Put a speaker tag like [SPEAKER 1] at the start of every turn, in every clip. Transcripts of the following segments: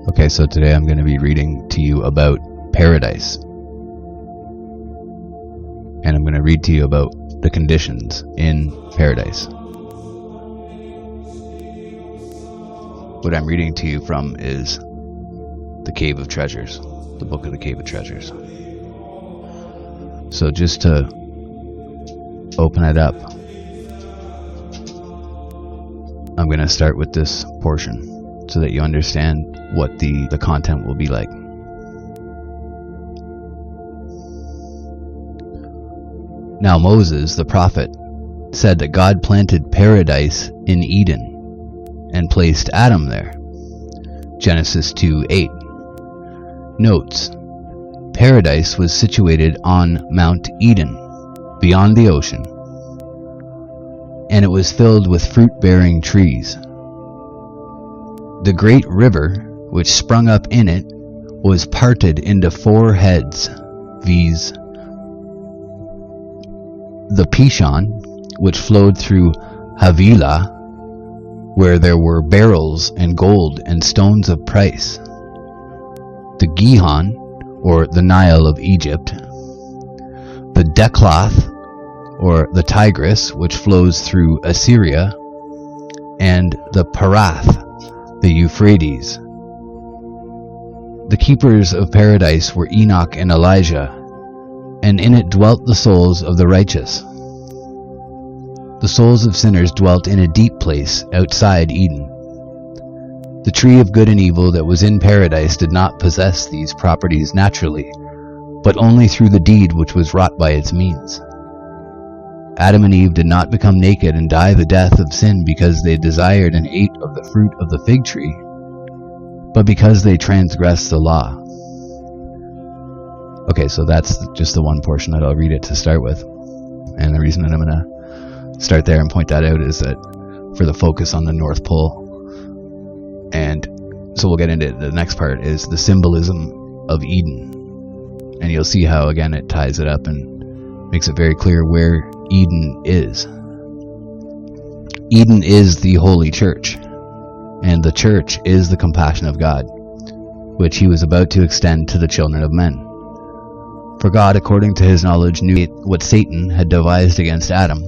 [SPEAKER 1] Okay, so today I'm going to be reading to you about paradise. And I'm going to read to you about the conditions in paradise. What I'm reading to you from is The Cave of Treasures, the book of the Cave of Treasures. So just to open it up, I'm going to start with this portion so that you understand what the content will be like. Now Moses, the prophet, said that God planted paradise in Eden and placed Adam there. Genesis 2:8. Notes: Paradise was situated on Mount Eden, beyond the ocean, and it was filled with fruit-bearing trees. The great river, which sprung up in it, was parted into 4 heads, viz. The Pishon, which flowed through Havilah, where there were beryls and gold and stones of price. The Gihon, or the Nile of Egypt. The Decloth, or the Tigris, which flows through Assyria. And the Parath, the Euphrates. The keepers of paradise were Enoch and Elijah, and in it dwelt the souls of the righteous. The souls of sinners dwelt in a deep place outside Eden. The tree of good and evil that was in paradise did not possess these properties naturally, but only through the deed which was wrought by its means. Adam and Eve did not become naked and die the death of sin because they desired and ate of the fruit of the fig tree, but because they transgressed the law. Okay, so that's just the one portion that I'll read it to start with. And the reason that I'm going to start there and point that out is that for the focus on the North Pole. And so we'll get into it. The next part is the symbolism of Eden. And you'll see how, again, it ties it up and makes it very clear where Eden is. Eden is the holy church, and the church is the compassion of God, which he was about to extend to the children of men. For God, according to his knowledge, knew what Satan had devised against Adam,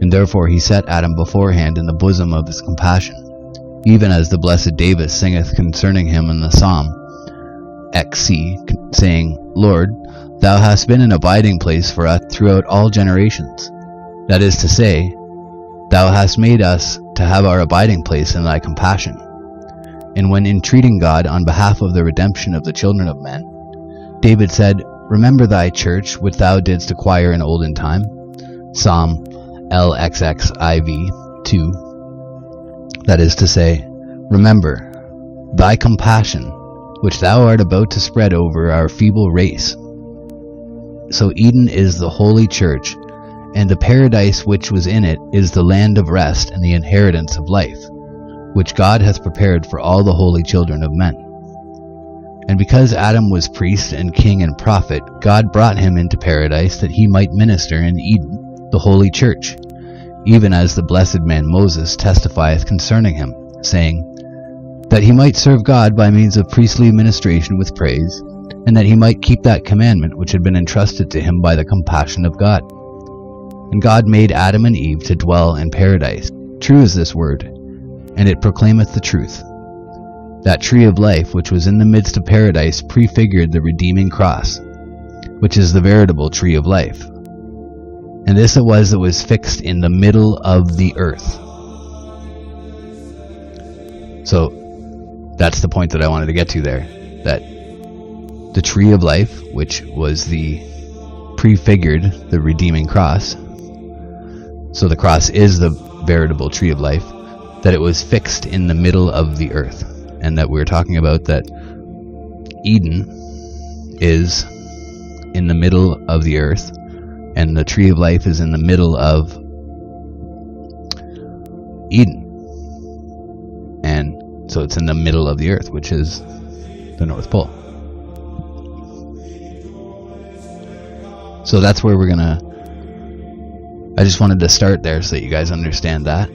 [SPEAKER 1] and therefore he set Adam beforehand in the bosom of his compassion, even as the blessed David singeth concerning him in the Psalm XC, saying, Lord, Thou hast been an abiding place for us throughout all generations. That is to say, Thou hast made us to have our abiding place in Thy compassion. And when entreating God on behalf of the redemption of the children of men, David said, Remember Thy church, which Thou didst acquire in olden time. Psalm LXXIV 2. That is to say, Remember Thy compassion, which Thou art about to spread over our feeble race. So Eden is the holy church, and the paradise which was in it is the land of rest and the inheritance of life, which God hath prepared for all the holy children of men. And because Adam was priest and king and prophet, God brought him into paradise that he might minister in Eden, the holy church, even as the blessed man Moses testifieth concerning him, saying, that he might serve God by means of priestly ministration with praise, and that he might keep that commandment which had been entrusted to him by the compassion of God. And God made Adam and Eve to dwell in paradise. True is this word, and it proclaimeth the truth. That tree of life which was in the midst of paradise prefigured the redeeming cross, which is the veritable tree of life. And this it was that was fixed in the middle of the earth. So that's the point that I wanted to get to there, that the tree of life, which was prefigured the redeeming cross. So the cross is the veritable tree of life, that it was fixed in the middle of the earth. And that we're talking about that Eden is in the middle of the earth, and the tree of life is in the middle of Eden. And so it's in the middle of the earth, which is the North Pole. So that's where we're gonna, I just wanted to start there so that you guys understand that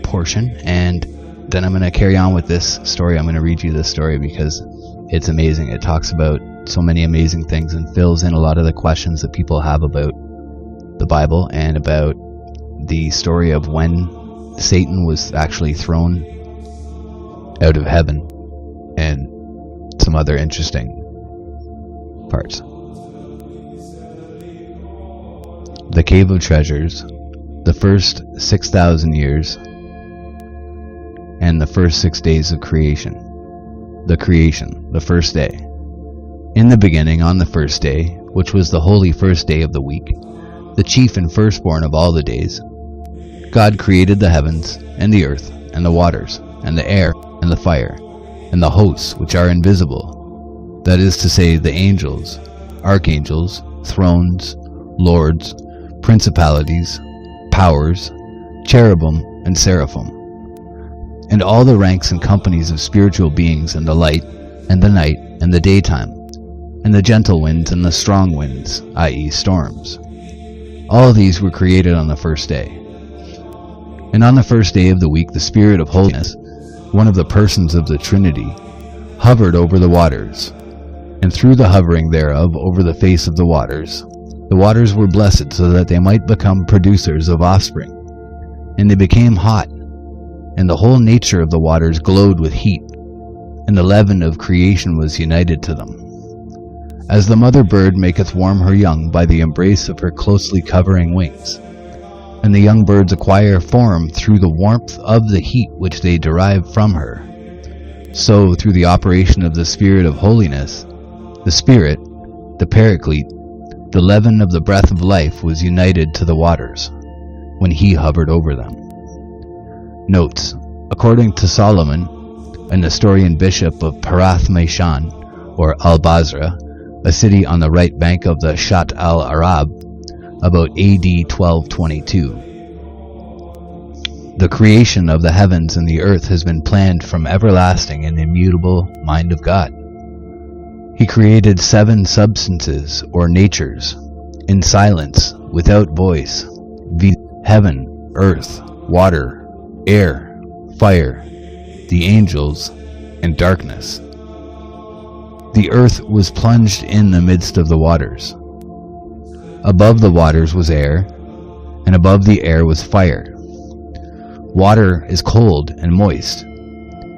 [SPEAKER 1] portion. And then I'm going to carry on with this story. I'm going to read you this story because it's amazing. It talks about so many amazing things and fills in a lot of the questions that people have about the Bible and about the story of when Satan was actually thrown out of heaven and some other interesting parts. The Cave of Treasures, the first 6,000 years, and the first 6 days of creation. The creation, the first day. In the beginning, on the first day, which was the holy first day of the week, the chief and firstborn of all the days, God created the heavens, and the earth, and the waters, and the air, and the fire, and the hosts which are invisible, that is to say, the angels, archangels, thrones, lords, principalities, powers, cherubim, and seraphim, and all the ranks and companies of spiritual beings in the light, and the night, and the daytime, and the gentle winds and the strong winds, i.e. storms. All these were created on the first day. And on the first day of the week the Spirit of holiness, one of the persons of the Trinity, hovered over the waters, and through the hovering thereof over the face of the waters were blessed, so that they might become producers of offspring. And they became hot, and the whole nature of the waters glowed with heat, and the leaven of creation was united to them. As the mother bird maketh warm her young by the embrace of her closely covering wings, and the young birds acquire form through the warmth of the heat which they derive from her, so through the operation of the Spirit of holiness, the Spirit, the Paraclete, the leaven of the breath of life was united to the waters, when he hovered over them. Notes: according to Solomon, a Nestorian bishop of Parath-Mashan, or Al-Basra, a city on the right bank of the Shat al-Arab, about AD 1222. The creation of the heavens and the earth has been planned from everlasting and immutable mind of God. He created 7 substances or natures, in silence, without voice, viz. heaven, earth, water, air, fire, the angels, and darkness. The earth was plunged in the midst of the waters. Above the waters was air, and above the air was fire. Water is cold and moist.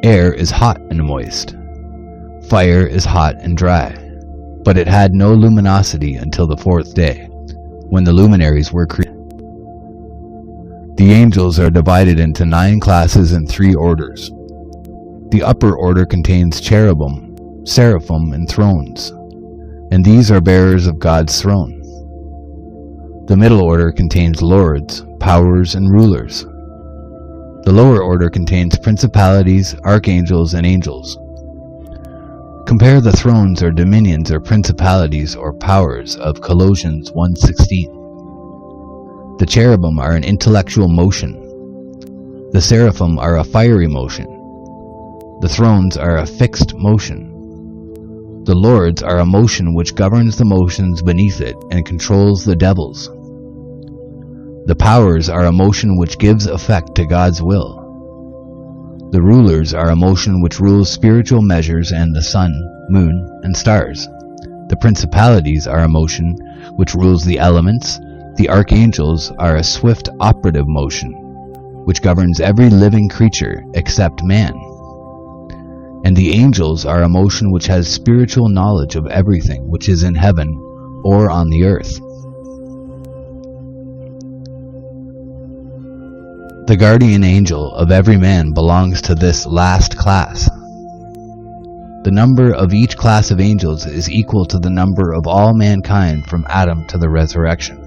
[SPEAKER 1] Air is hot and moist. Fire is hot and dry. But it had no luminosity until the 4th day, when the luminaries were created. The angels are divided into 9 classes and 3 orders. The upper order contains cherubim, seraphim, and thrones, and these are bearers of God's throne. The middle order contains lords, powers, and rulers. The lower order contains principalities, archangels, and angels. Compare the thrones or dominions or principalities or powers of Colossians 1:16. The cherubim are an intellectual motion. The seraphim are a fiery motion. The thrones are a fixed motion. The lords are a motion which governs the motions beneath it and controls the devils. The powers are a motion which gives effect to God's will. The rulers are a motion which rules spiritual measures and the sun, moon, and stars. The principalities are a motion which rules the elements. The archangels are a swift operative motion which governs every living creature except man. And the angels are a motion which has spiritual knowledge of everything which is in heaven or on the earth. The guardian angel of every man belongs to this last class. The number of each class of angels is equal to the number of all mankind from Adam to the resurrection.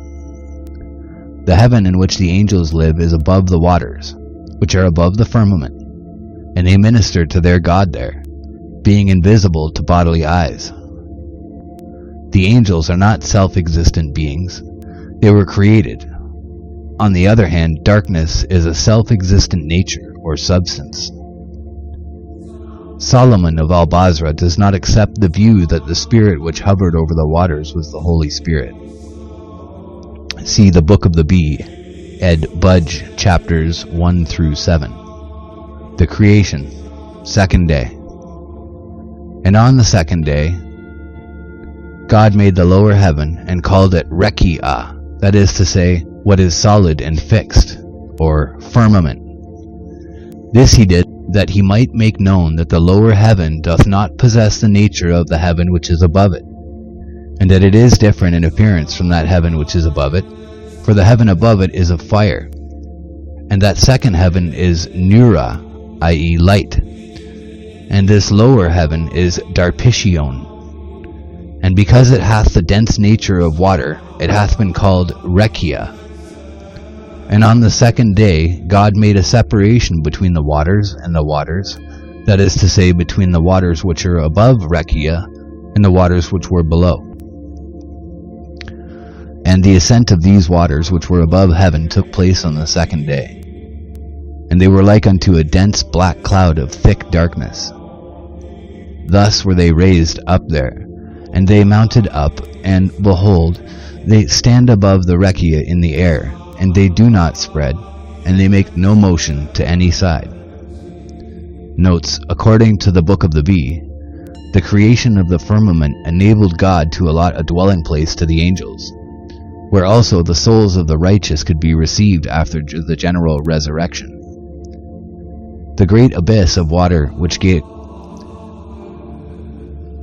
[SPEAKER 1] The heaven in which the angels live is above the waters, which are above the firmament, and they minister to their God there, being invisible to bodily eyes. The angels are not self-existent beings. They were created. On the other hand, darkness is a self-existent nature or substance. Solomon of Al-Basra does not accept the view that the spirit which hovered over the waters was the Holy Spirit. See the Book of the Bee, Ed. Budge, chapters 1 through 7. The creation, second day. And on the second day, God made the lower heaven and called it Rekia, that is to say, what is solid and fixed, or firmament. This he did, that he might make known that the lower heaven doth not possess the nature of the heaven which is above it, and that it is different in appearance from that heaven which is above it, for the heaven above it is of fire, and that second heaven is Neura, i.e. light, and this lower heaven is Darpishion. And because it hath the dense nature of water, it hath been called Rekia. And on the second day God made a separation between the waters and the waters, that is to say, between the waters which are above Rekia and the waters which were below. And the ascent of these waters which were above heaven took place on the second day. And they were like unto a dense black cloud of thick darkness. Thus were they raised up there, and they mounted up, and behold, they stand above the Rekia in the air, and they do not spread, and they make no motion to any side. Notes, according to the Book of the Bee, the creation of the firmament enabled God to allot a dwelling place to the angels, where also the souls of the righteous could be received after the general resurrection. The great abyss of water which gave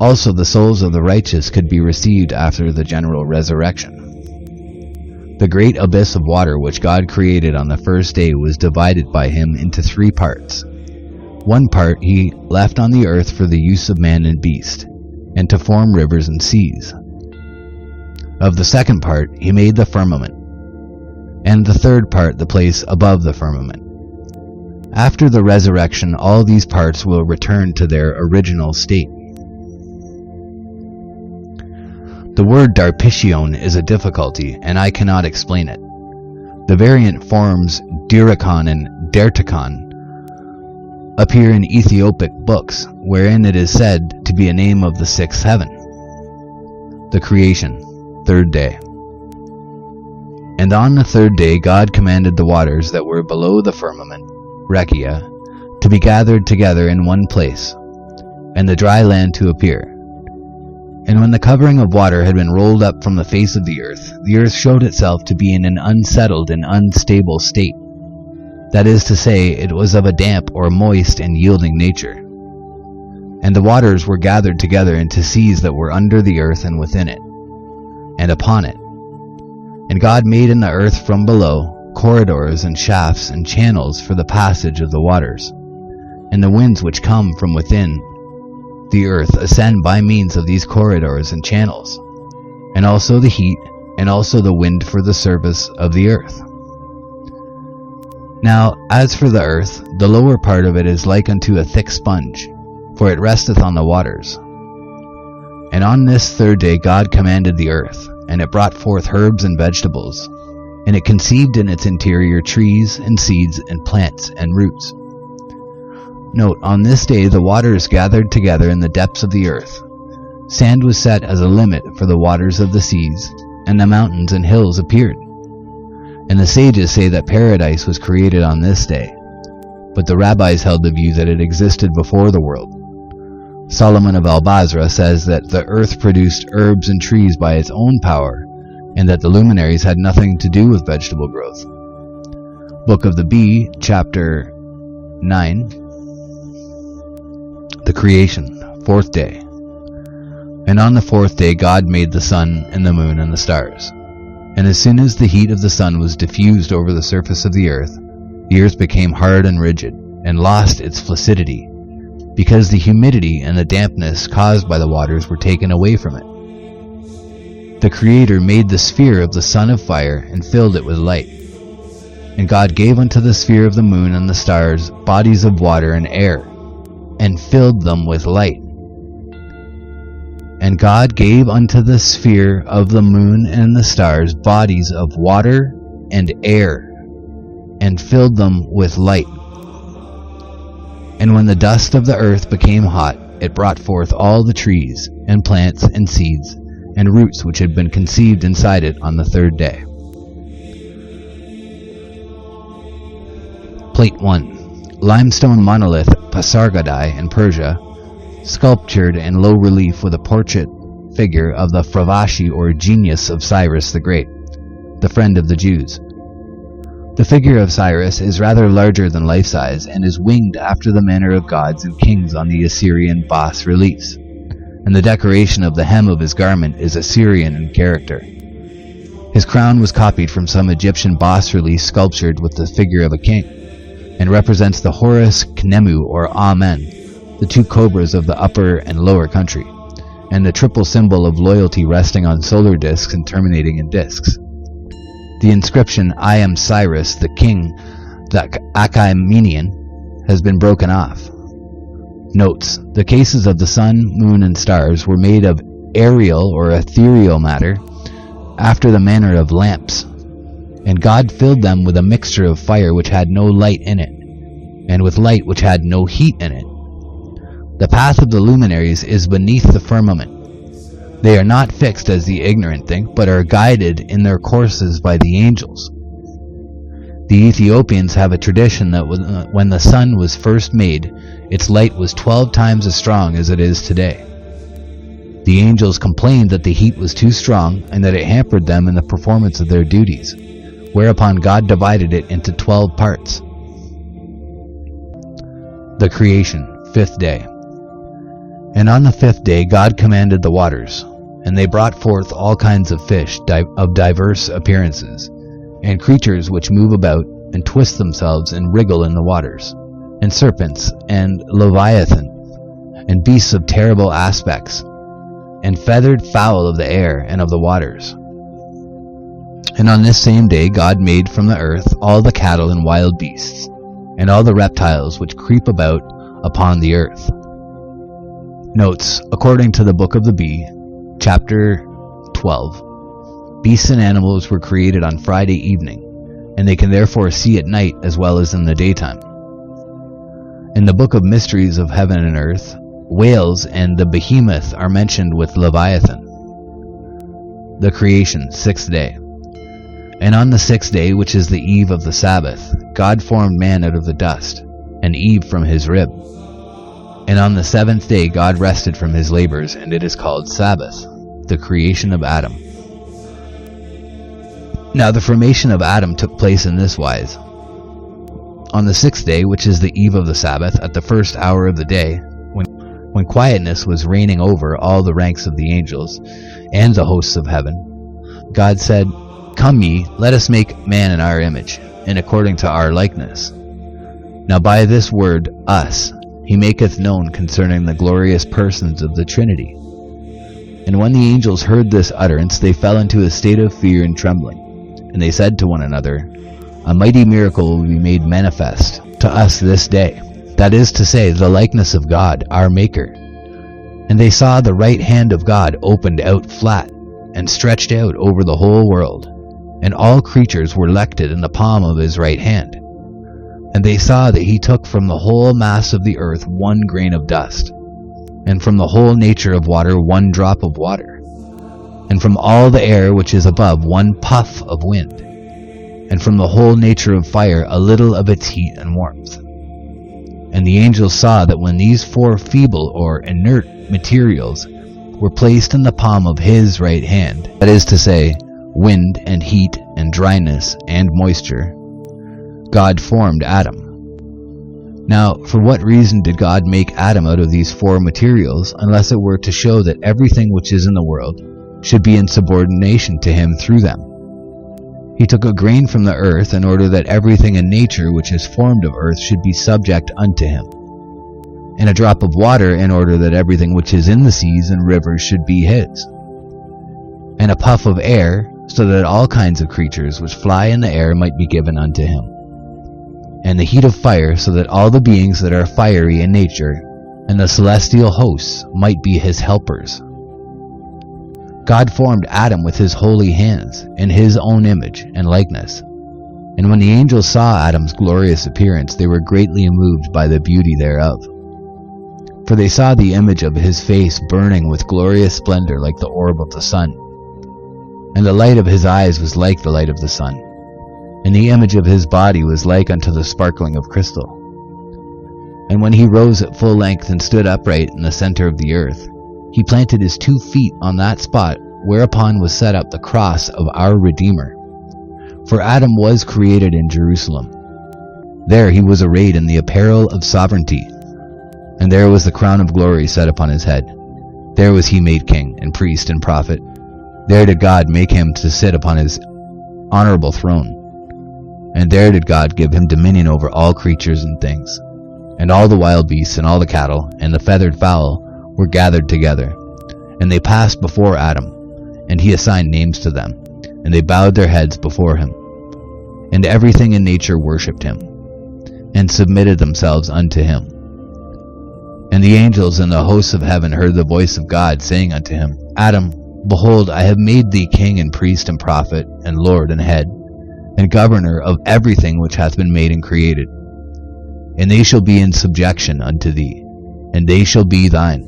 [SPEAKER 1] also the souls of the righteous could be received after the general resurrection. The great abyss of water which God created on the first day was divided by him into 3 parts. One part he left on the earth for the use of man and beast, and to form rivers and seas. Of the second part he made the firmament, and the third part the place above the firmament. After the resurrection, all these parts will return to their original state. The word Darpishion is a difficulty, and I cannot explain it. The variant forms Dirikon and Dertikon appear in Ethiopic books, wherein it is said to be a name of the 6th heaven. The creation, third day. And on the third day God commanded the waters that were below the firmament, Rekia, to be gathered together in one place, and the dry land to appear. And when the covering of water had been rolled up from the face of the earth showed itself to be in an unsettled and unstable state. That is to say, it was of a damp or moist and yielding nature. And the waters were gathered together into seas that were under the earth and within it, and upon it. And God made in the earth from below corridors and shafts and channels for the passage of the waters, and the winds which come from within the earth ascend by means of these corridors and channels, and also the heat, and also the wind for the service of the earth. Now, as for the earth, the lower part of it is like unto a thick sponge, for it resteth on the waters. And on this third day God commanded the earth, and it brought forth herbs and vegetables, and it conceived in its interior trees and seeds and plants and roots. Note, on this day the waters gathered together in the depths of the earth. Sand was set as a limit for the waters of the seas, and the mountains and hills appeared. And the sages say that paradise was created on this day, but the rabbis held the view that it existed before the world. Solomon of Al-Basra says that the earth produced herbs and trees by its own power, and that the luminaries had nothing to do with vegetable growth. Book of the Bee, chapter 9. The creation, 4th day. And on the 4th day God made the sun and the moon and the stars. And as soon as the heat of the sun was diffused over the surface of the earth became hard and rigid, and lost its flaccidity, because the humidity and the dampness caused by the waters were taken away from it. The Creator made the sphere of the sun of fire, and filled it with light. And God gave unto the sphere of the moon and the stars bodies of water and air, and filled them with light. And God gave unto the sphere of the moon and the stars bodies of water and air, and filled them with light. And when the dust of the earth became hot, it brought forth all the trees, and plants, and seeds, and roots which had been conceived inside it on the third day. Plate 1. limestone monolith Pasargadae in Persia, sculptured in low relief with a portrait figure of the Fravashi or genius of Cyrus the Great, the friend of the Jews. The figure of Cyrus is rather larger than life-size and is winged after the manner of gods and kings on the Assyrian bas-reliefs, and the decoration of the hem of his garment is Assyrian in character. His crown was copied from some Egyptian bas-relief sculptured with the figure of a king, and represents the Horus, Khnemu or Amen, the two cobras of the upper and lower country, and the triple symbol of loyalty resting on solar discs and terminating in discs. The inscription, I am Cyrus, the king, the Achaemenian, has been broken off. Notes: the cases of the sun, moon, and stars were made of aerial or ethereal matter, after the manner of lamps, and God filled them with a mixture of fire which had no light in it, and with light which had no heat in it. The path of the luminaries is beneath the firmament. They are not fixed as the ignorant think, but are guided in their courses by the angels. The Ethiopians have a tradition that when the sun was first made, its light was 12 times as strong as it is today. The angels complained that the heat was too strong and that it hampered them in the performance of their duties, whereupon God divided it into 12 parts. The creation, 5th day. And on the 5th day God commanded the waters, and they brought forth all kinds of fish of diverse appearances, and creatures which move about and twist themselves and wriggle in the waters, and serpents, and leviathan, and beasts of terrible aspects, and feathered fowl of the air and of the waters. And on this same day God made from the earth all the cattle and wild beasts, and all the reptiles which creep about upon the earth. Notes: according to the Book of the Bee, chapter 12, beasts and animals were created on Friday evening, and they can therefore see at night as well as in the daytime. In the Book of Mysteries of Heaven and Earth, whales and the behemoth are mentioned with Leviathan. The creation, 6th day. And on the 6th day, which is the eve of the Sabbath, God formed man out of the dust, and Eve from his rib. And on the 7th day God rested from his labors, and it is called Sabbath, the creation of Adam. Now the formation of Adam took place in this wise. On the 6th day, which is the eve of the Sabbath, at the 1st hour of the day, when quietness was reigning over all the ranks of the angels and the hosts of heaven, God said, Come ye, let us make man in our image, and according to our likeness. Now by this word, us, he maketh known concerning the glorious persons of the Trinity. And when the angels heard this utterance, they fell into a state of fear and trembling. And they said to one another, A mighty miracle will be made manifest to us this day, that is to say, the likeness of God, our Maker. And they saw the right hand of God opened out flat, and stretched out over the whole world, and all creatures were lected in the palm of his right hand. And they saw that he took from the whole mass of the earth 1 grain of dust, and from the whole nature of water 1 drop of water, and from all the air which is above 1 puff of wind, and from the whole nature of fire a little of its heat and warmth. And the angels saw that when these 4 feeble or inert materials were placed in the palm of his right hand, that is to say, wind and heat and dryness and moisture, God formed Adam. Now, for what reason did God make Adam out of these 4 materials, unless it were to show that everything which is in the world should be in subordination to him through them? He took a grain from the earth in order that everything in nature which is formed of earth should be subject unto him, and a drop of water in order that everything which is in the seas and rivers should be his, and a puff of air, so that all kinds of creatures which fly in the air might be given unto him, and the heat of fire, so that all the beings that are fiery in nature, and the celestial hosts might be his helpers. God formed Adam with his holy hands, in his own image and likeness. And when the angels saw Adam's glorious appearance, they were greatly moved by the beauty thereof. For they saw the image of his face burning with glorious splendor like the orb of the sun. And the light of his eyes was like the light of the sun, and the image of his body was like unto the sparkling of crystal. And when he rose at full length and stood upright in the center of the earth, he planted his 2 feet on that spot whereupon was set up the cross of our Redeemer. For Adam was created in Jerusalem. There he was arrayed in the apparel of sovereignty, and there was the crown of glory set upon his head. There was he made king and priest and prophet. There did God make him to sit upon his honorable throne. And there did God give him dominion over all creatures and things. And all the wild beasts and all the cattle and the feathered fowl were gathered together. And they passed before Adam, and he assigned names to them, and they bowed their heads before him. And everything in nature worshipped him, and submitted themselves unto him. And the angels and the hosts of heaven heard the voice of God saying unto him, Adam, behold, I have made thee king and priest and prophet and Lord and head, and governor of everything which hath been made and created. And they shall be in subjection unto thee, and they shall be thine.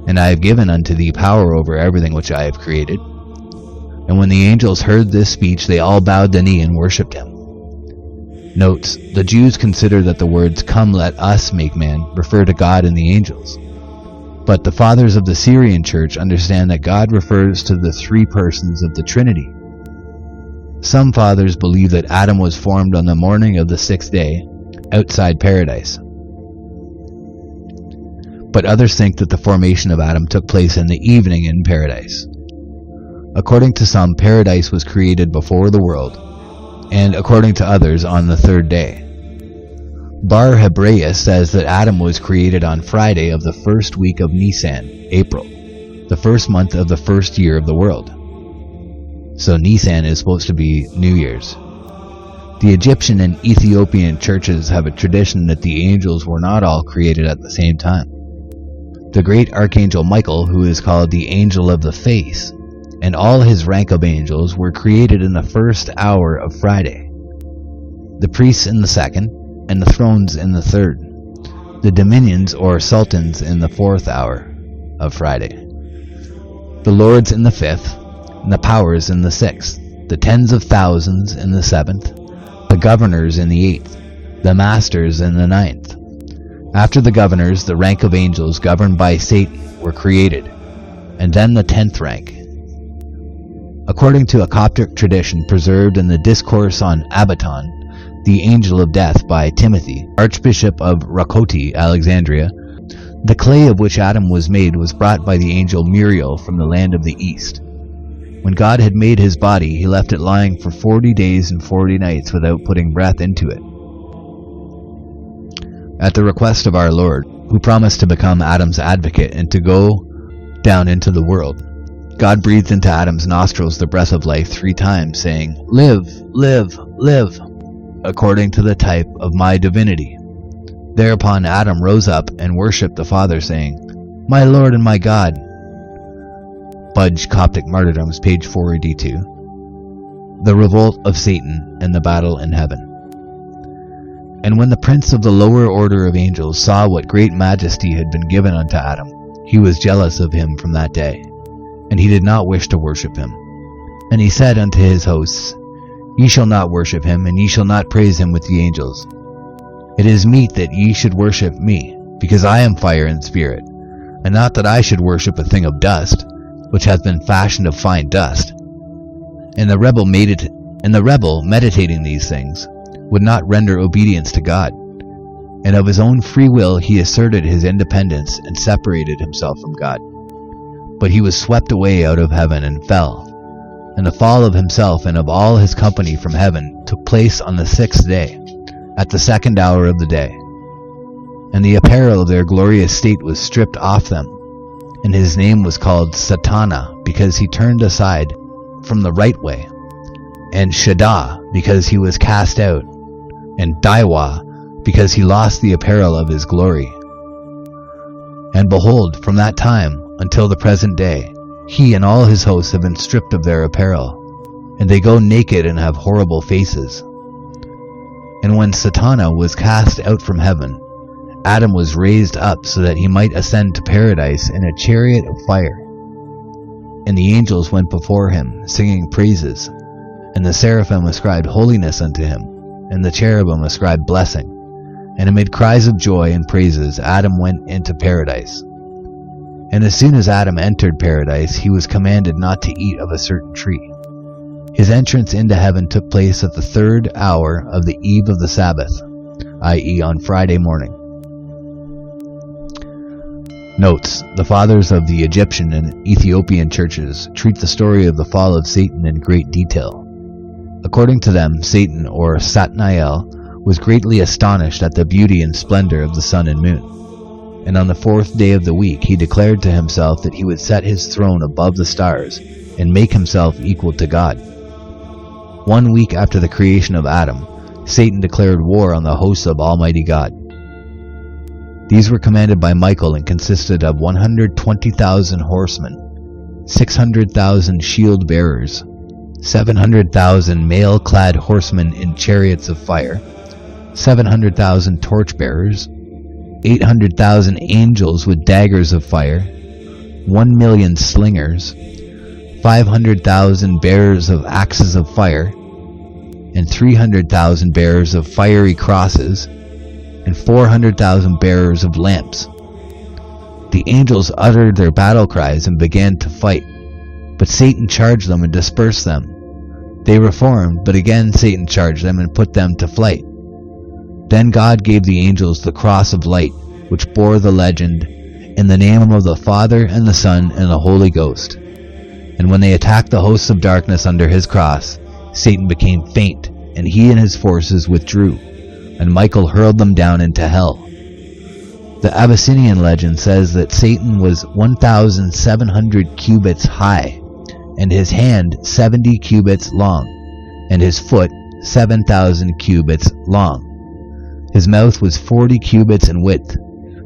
[SPEAKER 1] And I have given unto thee power over everything which I have created. And when the angels heard this speech, they all bowed the knee and worshipped him. Notes: the Jews consider that the words, Come, let us make man, refer to God and the angels. But the fathers of the Syrian church understand that God refers to the 3 persons of the Trinity. Some fathers believe that Adam was formed on the morning of the 6th day, outside paradise. But others think that the formation of Adam took place in the evening in paradise. According to some, paradise was created before the world, and according to others, on the 3rd day. Bar Hebraeus says that Adam was created on Friday of the 1st week of Nisan, April, the 1st month of the 1st year of the world. So Nisan is supposed to be New Year's. The Egyptian and Ethiopian churches have a tradition that the angels were not all created at the same time. The great archangel Michael, who is called the Angel of the Face, and all his rank of angels were created in the 1st hour of Friday, the priests in the 2nd, and the thrones in the 3rd, the dominions or sultans in the 4th hour of Friday, the lords in the 5th, and the powers in the 6th, the tens of thousands in the 7th, the governors in the 8th, the masters in the 9th. After the governors, the rank of angels governed by Satan were created, and then the 10th rank. According to a Coptic tradition preserved in the Discourse on Abaton, the Angel of Death by Timothy, Archbishop of Rakoti, Alexandria, the clay of which Adam was made was brought by the angel Muriel from the land of the east. When God had made his body, he left it lying for 40 days and 40 nights without putting breath into it. At the request of our Lord, who promised to become Adam's advocate and to go down into the world, God breathed into Adam's nostrils the breath of life 3 times, saying, Live, live, live, according to the type of my divinity. Thereupon Adam rose up and worshipped the Father, saying, My Lord and my God. Budge, Coptic Martyrdoms, page 482. The revolt of Satan and the battle in heaven. And when the prince of the lower order of angels saw what great majesty had been given unto Adam, he was jealous of him from that day, and he did not wish to worship him. And he said unto his hosts, Ye shall not worship him, and ye shall not praise him with the angels. It is meet that ye should worship me, because I am fire and spirit, and not that I should worship a thing of dust, which hath been fashioned of fine dust. And the rebel meditating these things would not render obedience to God, and of his own free will he asserted his independence and separated himself from God. But he was swept away out of heaven and fell, and the fall of himself and of all his company from heaven took place on the 6th day, at the 2nd hour of the day. And the apparel of their glorious state was stripped off them, and his name was called Satana, because he turned aside from the right way, and Shaddai, because he was cast out, and Daiwa, because he lost the apparel of his glory. And behold, from that time until the present day, he and all his hosts have been stripped of their apparel, and they go naked and have horrible faces. And when Satana was cast out from heaven, Adam was raised up so that he might ascend to paradise in a chariot of fire. And the angels went before him, singing praises, and the seraphim ascribed holiness unto him, and the cherubim ascribed blessing, And amid cries of joy and praises, Adam went into paradise. And as soon as Adam entered paradise, he was commanded not to eat of a certain tree. His entrance into heaven took place at the 3rd hour of the eve of the Sabbath, i.e. on Friday morning. Notes: the fathers of the Egyptian and Ethiopian churches treat the story of the fall of Satan in great detail. According to them, Satan, or Satnael, was greatly astonished at the beauty and splendor of the sun and moon. And on the 4th day of the week he declared to himself that he would set his throne above the stars and make himself equal to God. 1 week after the creation of Adam, Satan declared war on the hosts of Almighty God. These were commanded by Michael and consisted of 120,000 horsemen, 600,000 shield bearers, 700,000 mail-clad horsemen in chariots of fire, 700,000 torch bearers, 800,000 angels with daggers of fire, 1,000,000 slingers, 500,000 bearers of axes of fire, and 300,000 bearers of fiery crosses, and 400,000 bearers of lamps. The angels uttered their battle cries and began to fight, but Satan charged them and dispersed them. They reformed, but again Satan charged them and put them to flight. Then God gave the angels the cross of light, which bore the legend, "In the name of the Father, and the Son, and the Holy Ghost." And when they attacked the hosts of darkness under his cross, Satan became faint, and he and his forces withdrew, and Michael hurled them down into hell. The Abyssinian legend says that Satan was 1,700 cubits high, and his hand 70 cubits long, and his foot 7,000 cubits long. His mouth was 40 cubits in width.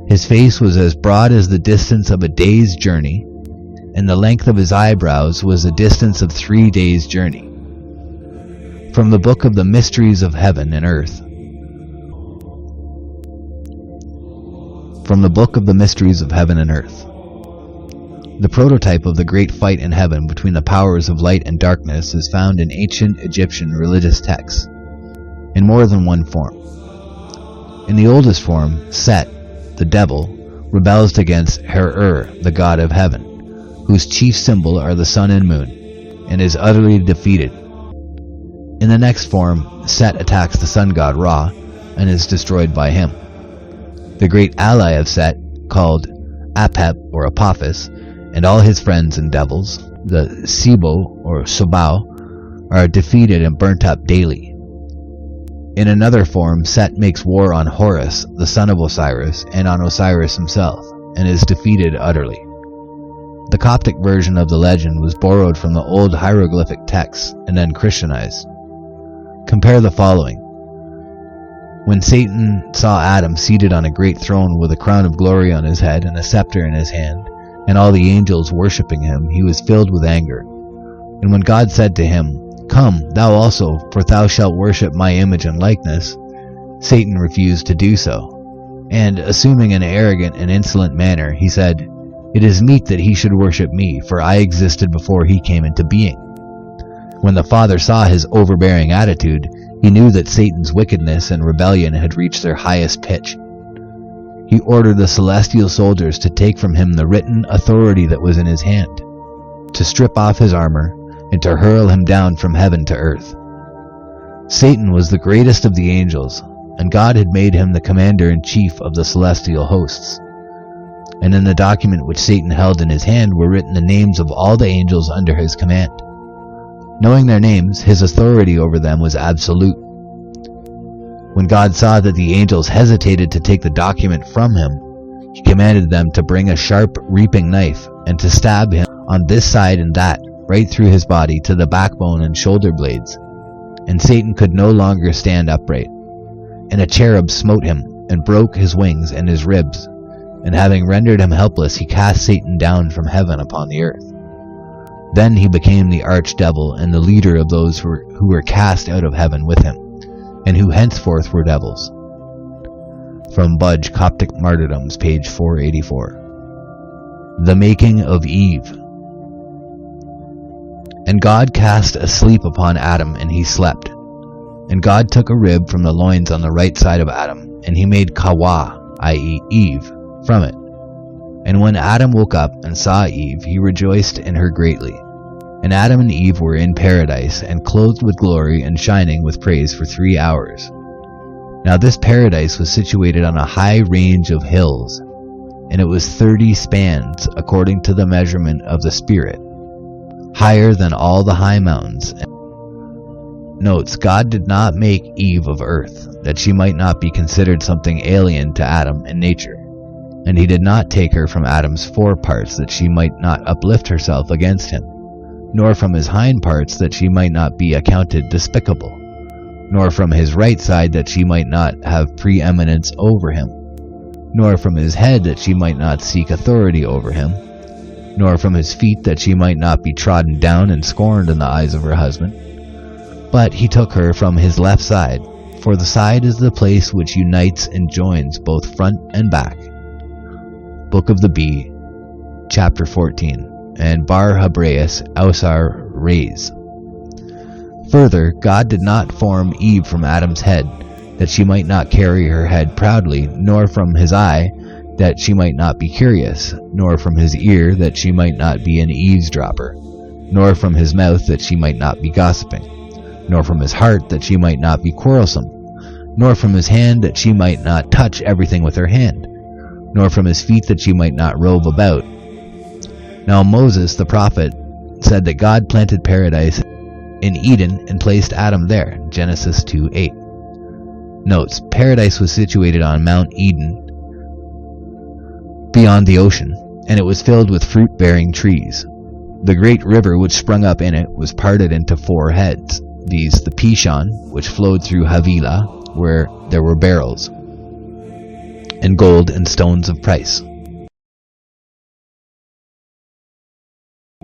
[SPEAKER 1] His face was as broad as the distance of a day's journey, and the length of his eyebrows was the distance of 3 days' journey. From the Book of the Mysteries of Heaven and Earth. From the Book of the Mysteries of Heaven and Earth. The prototype of the great fight in heaven between the powers of light and darkness is found in ancient Egyptian religious texts, in more than one form. In the oldest form, Set, the devil, rebels against Her-Ur, the god of heaven, whose chief symbol are the sun and moon, and is utterly defeated. In the next form, Set attacks the sun god Ra, and is destroyed by him. The great ally of Set, called Apep or Apophis, and all his friends and devils, the Sibo or Sobao, are defeated and burnt up daily. In another form, Set makes war on Horus, the son of Osiris, and on Osiris himself, and is defeated utterly. The Coptic version of the legend was borrowed from the old hieroglyphic texts and then Christianized. Compare the following. When Satan saw Adam seated on a great throne with a crown of glory on his head and a scepter in his hand, and all the angels worshipping him, he was filled with anger. And when God said to him, "Come, thou also, for thou shalt worship my image and likeness," Satan refused to do so. And, assuming an arrogant and insolent manner, he said, "It is meet that he should worship me, for I existed before he came into being." When the Father saw his overbearing attitude, he knew that Satan's wickedness and rebellion had reached their highest pitch. He ordered the celestial soldiers to take from him the written authority that was in his hand, to strip off his armor, and to hurl him down from heaven to earth. Satan was the greatest of the angels, and God had made him the commander-in-chief of the celestial hosts. And in the document which Satan held in his hand were written the names of all the angels under his command. Knowing their names, his authority over them was absolute. When God saw that the angels hesitated to take the document from him, he commanded them to bring a sharp reaping knife and to stab him on this side and that, right through his body to the backbone and shoulder blades. And Satan could no longer stand upright. And a cherub smote him and broke his wings and his ribs. And having rendered him helpless, he cast Satan down from heaven upon the earth. Then he became the archdevil and the leader of those who were cast out of heaven with him, and who henceforth were devils. From Budge, Coptic Martyrdoms, page 484. The Making of Eve. And God cast a sleep upon Adam, and he slept. And God took a rib from the loins on the right side of Adam, and he made Kawa, i.e. Eve, from it. And when Adam woke up and saw Eve, he rejoiced in her greatly. And Adam and Eve were in paradise, and clothed with glory and shining with praise for 3 hours. Now this paradise was situated on a high range of hills, and it was 30 spans according to the measurement of the Spirit, higher than all the high mountains. Notes, God did not make Eve of earth, that she might not be considered something alien to Adam in nature. And he did not take her from Adam's foreparts, that she might not uplift herself against him, nor from his hind parts, that she might not be accounted despicable, nor from his right side, that she might not have preeminence over him, nor from his head, that she might not seek authority over him, nor from his feet, that she might not be trodden down and scorned in the eyes of her husband. But he took her from his left side, for the side is the place which unites and joins both front and back. Book of the Bee, chapter 14, and Bar Hebraeus Ausar Reis. Further, God did not form Eve from Adam's head, that she might not carry her head proudly, nor from his eye, that she might not be curious, nor from his ear, that she might not be an eavesdropper, nor from his mouth, that she might not be gossiping, nor from his heart, that she might not be quarrelsome, nor from his hand, that she might not touch everything with her hand, nor from his feet, that she might not rove about. Now Moses the prophet said that God planted paradise in Eden and placed Adam there, Genesis 2:8. Notes, paradise was situated on Mount Eden beyond the ocean, and it was filled with fruit-bearing trees. The great river which sprung up in it was parted into 4 heads, these the Pishon, which flowed through Havilah, where there were beryls, and gold and stones of price.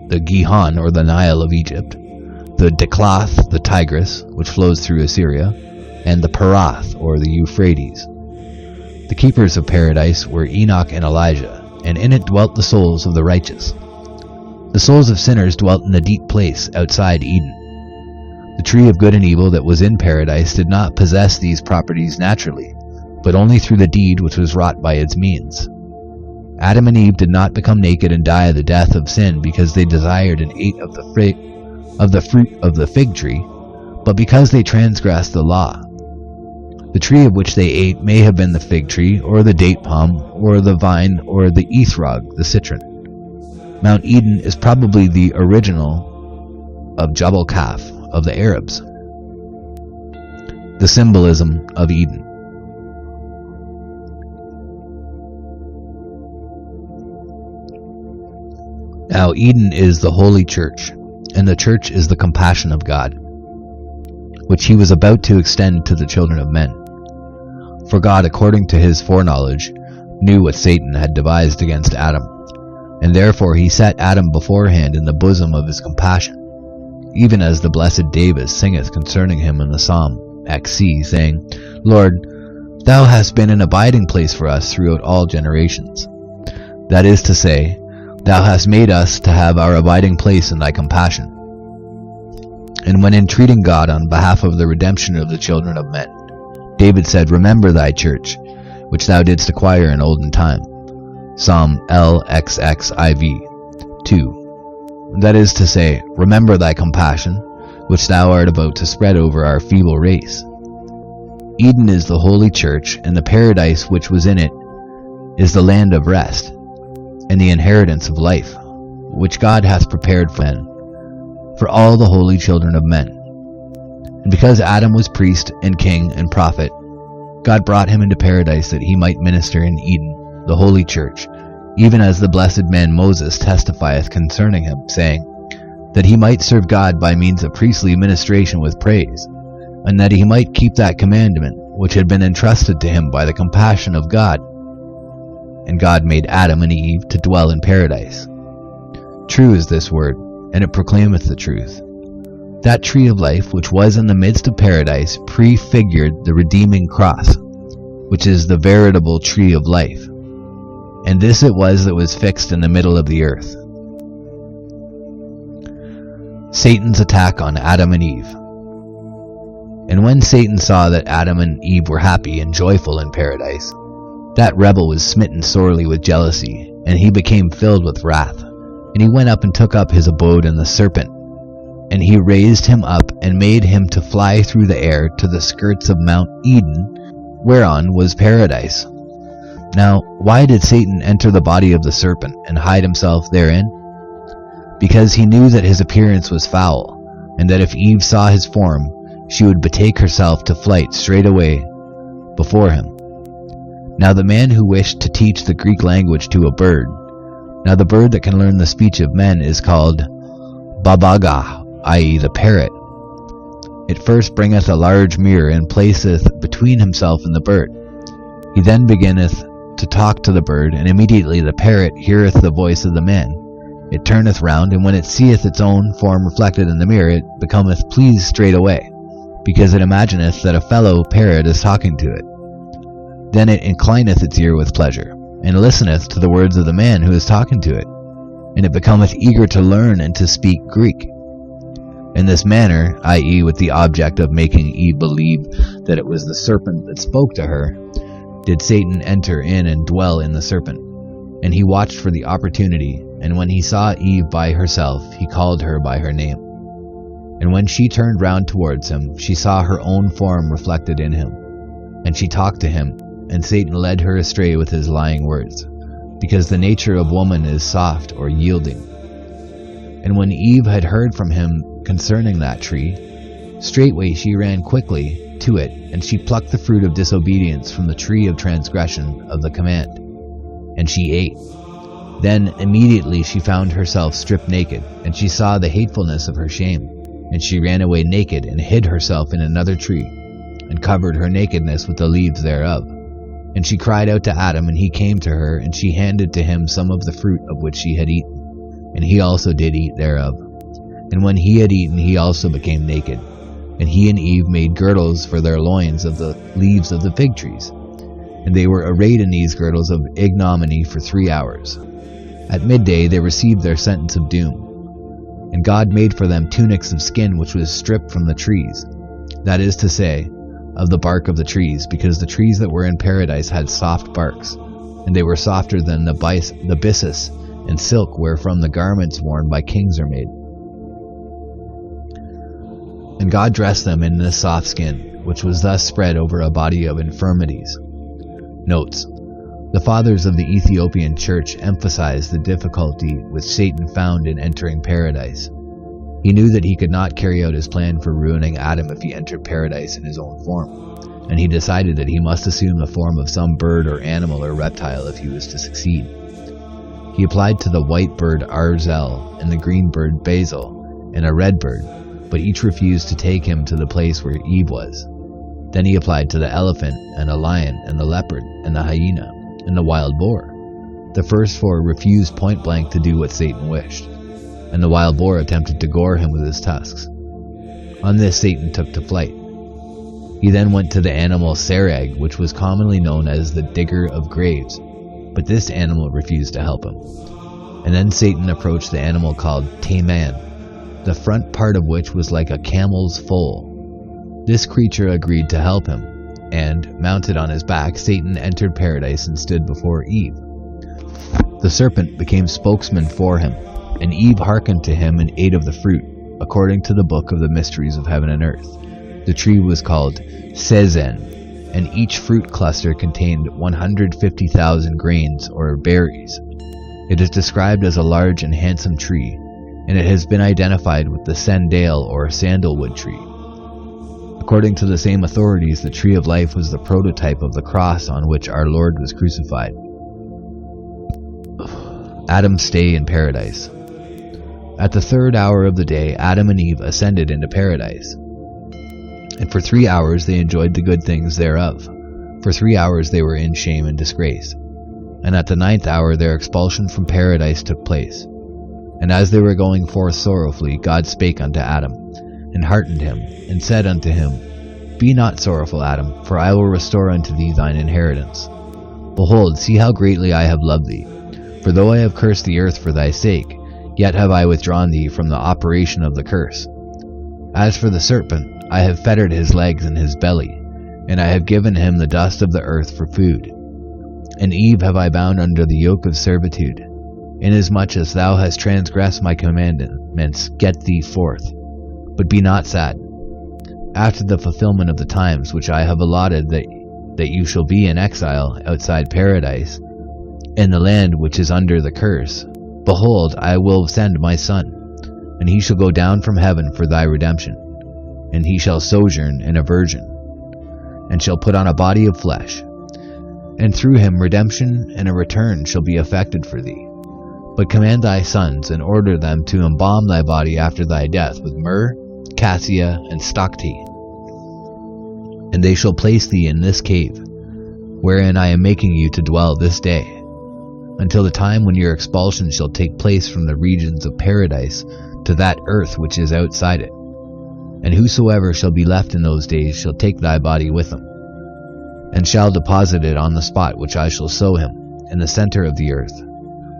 [SPEAKER 1] The Gihon, or the Nile of Egypt, the Declath, the Tigris, which flows through Assyria, and the Parath, or the Euphrates. The keepers of paradise were Enoch and Elijah, and in it dwelt the souls of the righteous. The souls of sinners dwelt in a deep place outside Eden. The tree of good and evil that was in paradise did not possess these properties naturally, but only through the deed which was wrought by its means. Adam and Eve did not become naked and die the death of sin because they desired and ate of the fruit of the fig tree, but because they transgressed the law. The tree of which they ate may have been the fig tree, or the date palm, or the vine, or the ethrog, the citron. Mount Eden is probably the original of Jabal Kaf of the Arabs. The symbolism of Eden. Now Eden is the holy church, and the church is the compassion of God, which he was about to extend to the children of men. For God, according to his foreknowledge, knew what Satan had devised against Adam, and therefore he set Adam beforehand in the bosom of his compassion, even as the blessed David singeth concerning him in the Psalm XC, saying, Lord, thou hast been an abiding place for us throughout all generations. That is to say, thou hast made us to have our abiding place in thy compassion. And when entreating God on behalf of the redemption of the children of men, David said, Remember thy church, which thou didst acquire in olden time. Psalm LXXIV 2. That is to say, remember thy compassion, which thou art about to spread over our feeble race. Eden is the holy church, and the paradise which was in it is the land of rest, and the inheritance of life, which God hath prepared for men, for all the holy children of men. And because Adam was priest and king and prophet, God brought him into paradise that he might minister in Eden, the holy church, even as the blessed man Moses testifieth concerning him, saying, that he might serve God by means of priestly ministration with praise, and that he might keep that commandment which had been entrusted to him by the compassion of God. And God made Adam and Eve to dwell in paradise. True is this word, and it proclaimeth the truth. That tree of life which was in the midst of paradise prefigured the redeeming cross, which is the veritable tree of life. And this it was that was fixed in the middle of the earth. Satan's attack on Adam and Eve. And when Satan saw that Adam and Eve were happy and joyful in paradise, that rebel was smitten sorely with jealousy, and he became filled with wrath. And he went up and took up his abode in the serpent. And he raised him up and made him to fly through the air to the skirts of Mount Eden, whereon was paradise. Now, why did Satan enter the body of the serpent and hide himself therein? Because he knew that his appearance was foul, and that if Eve saw his form, she would betake herself to flight straightway before him. Now the man who wished to teach the Greek language to a bird, now the bird that can learn the speech of men is called babaga, i.e. the parrot. It first bringeth a large mirror and placeth between himself and the bird. He then beginneth to talk to the bird, and immediately the parrot heareth the voice of the man. It turneth round, and when it seeth its own form reflected in the mirror, it becometh pleased straightway, because it imagineth that a fellow parrot is talking to it. Then it inclineth its ear with pleasure, and listeneth to the words of the man who is talking to it, and it becometh eager to learn and to speak Greek. In this manner, i.e. with the object of making Eve believe that it was the serpent that spoke to her, did Satan enter in and dwell in the serpent. And he watched for the opportunity, and when he saw Eve by herself, he called her by her name. And when she turned round towards him, she saw her own form reflected in him. And she talked to him, and Satan led her astray with his lying words, because the nature of woman is soft or yielding. And when Eve had heard from him concerning that tree, straightway she ran quickly to it, and she plucked the fruit of disobedience from the tree of transgression of the command, and she ate. Then immediately she found herself stripped naked, and she saw the hatefulness of her shame, and she ran away naked and hid herself in another tree, and covered her nakedness with the leaves thereof. And she cried out to Adam, and he came to her, and she handed to him some of the fruit of which she had eaten, and he also did eat thereof. And when he had eaten, he also became naked. And he and Eve made girdles for their loins of the leaves of the fig trees. And they were arrayed in these girdles of ignominy for 3 hours. At midday they received their sentence of doom. And God made for them tunics of skin which was stripped from the trees, that is to say, of the bark of the trees, because the trees that were in paradise had soft barks, and they were softer than the byssus and silk wherefrom the garments worn by kings are made. And God dressed them in this soft skin, which was thus spread over a body of infirmities. Notes: the fathers of the Ethiopian church emphasized the difficulty which Satan found in entering paradise. He knew that he could not carry out his plan for ruining Adam if he entered paradise in his own form, and he decided that he must assume the form of some bird or animal or reptile if he was to succeed. He applied to the white bird Arzel, and the green bird Basil, and a red bird, but each refused to take him to the place where Eve was. Then he applied to the elephant, and a lion, and the leopard, and the hyena, and the wild boar. The first 4 refused point blank to do what Satan wished, and the wild boar attempted to gore him with his tusks. On this Satan took to flight. He then went to the animal Sereg, which was commonly known as the digger of graves, but this animal refused to help him. And then Satan approached the animal called Taman, the front part of which was like a camel's foal. This creature agreed to help him, and, mounted on his back, Satan entered paradise and stood before Eve. The serpent became spokesman for him, and Eve hearkened to him and ate of the fruit, according to the book of the mysteries of heaven and earth. The tree was called Sezen, and each fruit cluster contained 150,000 grains or berries. It is described as a large and handsome tree, and it has been identified with the sandal or sandalwood tree. According to the same authorities, the tree of life was the prototype of the cross on which our Lord was crucified. Adam's stay in paradise. At the 3rd hour of the day, Adam and Eve ascended into paradise. And for 3 hours they enjoyed the good things thereof. For 3 hours they were in shame and disgrace. And at the 9th hour their expulsion from paradise took place. And as they were going forth sorrowfully, God spake unto Adam, and heartened him, and said unto him, Be not sorrowful, Adam, for I will restore unto thee thine inheritance. Behold, see how greatly I have loved thee. For though I have cursed the earth for thy sake, yet have I withdrawn thee from the operation of the curse. As for the serpent, I have fettered his legs and his belly, and I have given him the dust of the earth for food. And Eve have I bound under the yoke of servitude. Inasmuch as thou hast transgressed my commandments, get thee forth. But be not sad. After the fulfillment of the times which I have allotted that you shall be in exile outside paradise, in the land which is under the curse, behold, I will send my son, and he shall go down from heaven for thy redemption. And he shall sojourn in a virgin, and shall put on a body of flesh. And through him redemption and a return shall be effected for thee. But command thy sons, and order them to embalm thy body after thy death with myrrh, cassia, and stocti. And they shall place thee in this cave, wherein I am making you to dwell this day, until the time when your expulsion shall take place from the regions of paradise to that earth which is outside it. And whosoever shall be left in those days shall take thy body with him, and shall deposit it on the spot which I shall sow him, in the center of the earth.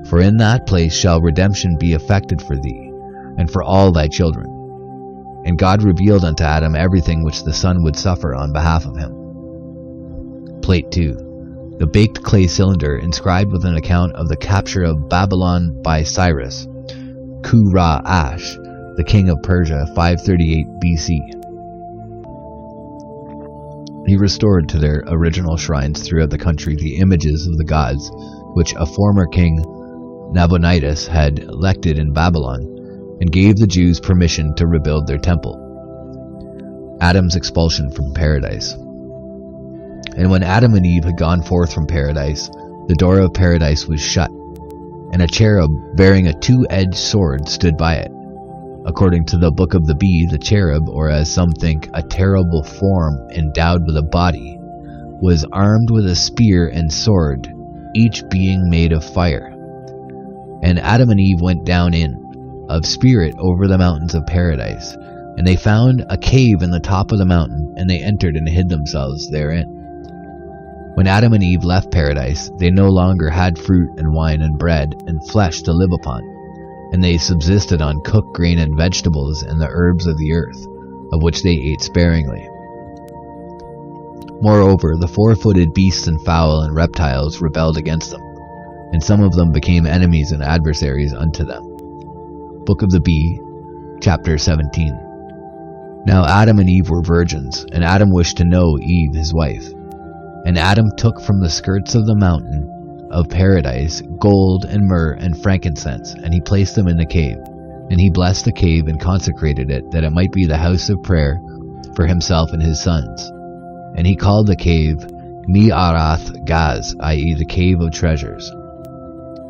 [SPEAKER 1] For in that place shall redemption be effected for thee, and for all thy children. And God revealed unto Adam everything which the Son would suffer on behalf of him. Plate 2. The baked clay cylinder inscribed with an account of the capture of Babylon by Cyrus, Ku-Ra-Ash, the king of Persia, 538 BC. He restored to their original shrines throughout the country the images of the gods which a former king, Nabonidus, had elected in Babylon, and gave the Jews permission to rebuild their temple. Adam's expulsion from paradise. And when Adam and Eve had gone forth from paradise, the door of paradise was shut, and a cherub bearing a two-edged sword stood by it. According to the Book of the Bee, the cherub, or as some think, a terrible form endowed with a body, was armed with a spear and sword, each being made of fire. And Adam and Eve went down in, of spirit, over the mountains of paradise, and they found a cave in the top of the mountain, and they entered and hid themselves therein. When Adam and Eve left paradise, they no longer had fruit and wine and bread and flesh to live upon, and they subsisted on cooked grain and vegetables and the herbs of the earth, of which they ate sparingly. Moreover, the four-footed beasts and fowl and reptiles rebelled against them, and some of them became enemies and adversaries unto them. Book of the Bee, chapter 17. Now Adam and Eve were virgins, and Adam wished to know Eve his wife. And Adam took from the skirts of the mountain of paradise gold and myrrh and frankincense, and he placed them in the cave. And he blessed the cave and consecrated it, that it might be the house of prayer for himself and his sons. And he called the cave Me'arath Gaz, i.e. the cave of treasures.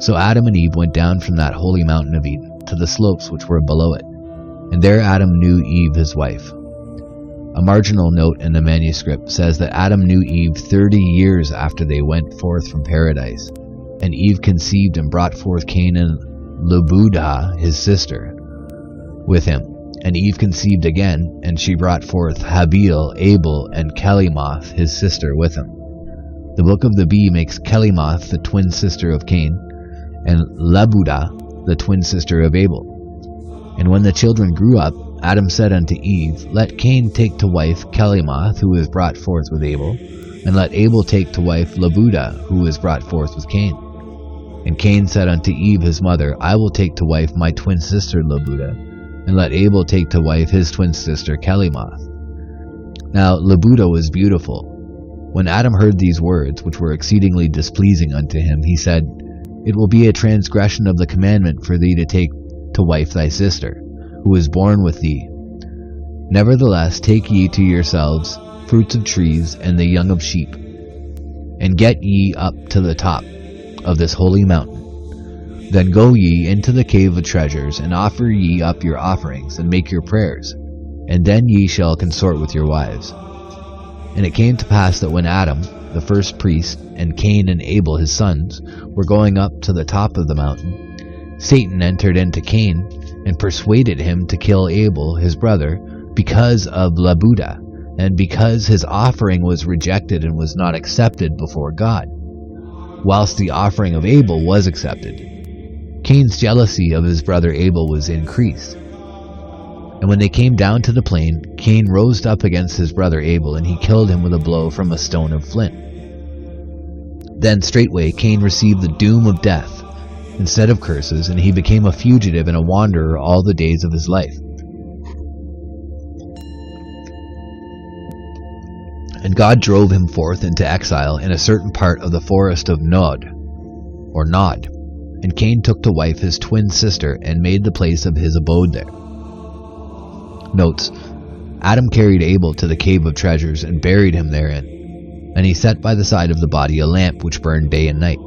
[SPEAKER 1] So Adam and Eve went down from that holy mountain of Eden to the slopes which were below it, and there Adam knew Eve his wife. A marginal note in the manuscript says that Adam knew Eve 30 years after they went forth from paradise, and Eve conceived and brought forth Cain and Lebudah his sister with him. And Eve conceived again, and she brought forth Habil, Abel, and Kelimoth his sister with him. The Book of the Bee makes Kelimoth the twin sister of Cain, and Lebudah the twin sister of Abel. And when the children grew up, Adam said unto Eve, Let Cain take to wife Kelimoth, who was brought forth with Abel, and let Abel take to wife Lebudah, who was brought forth with Cain. And Cain said unto Eve his mother, I will take to wife my twin sister Lebudah, and let Abel take to wife his twin sister Kelimoth. Now Lebudah was beautiful. When Adam heard these words, which were exceedingly displeasing unto him, he said, It will be a transgression of the commandment for thee to take to wife thy sister, who was born with thee. Nevertheless, take ye to yourselves fruits of trees and the young of sheep, and get ye up to the top of this holy mountain. Then go ye into the cave of treasures, and offer ye up your offerings, and make your prayers, and then ye shall consort with your wives. And it came to pass that when Adam, the first priest, and Cain and Abel his sons, were going up to the top of the mountain, Satan entered into Cain, and persuaded him to kill Abel his brother, because of Lebudah, and because his offering was rejected and was not accepted before God, whilst the offering of Abel was accepted. Cain's jealousy of his brother Abel was increased, And when they came down to the plain, Cain rose up against his brother Abel, and he killed him with a blow from a stone of flint. Then straightway Cain received the doom of death instead of curses, and he became a fugitive and a wanderer all the days of his life. And God drove him forth into exile in a certain part of the forest of Nod. And Cain took to wife his twin sister, and made the place of his abode there. Notes: Adam carried Abel to the cave of treasures, and buried him therein. And he set by the side of the body a lamp which burned day and night.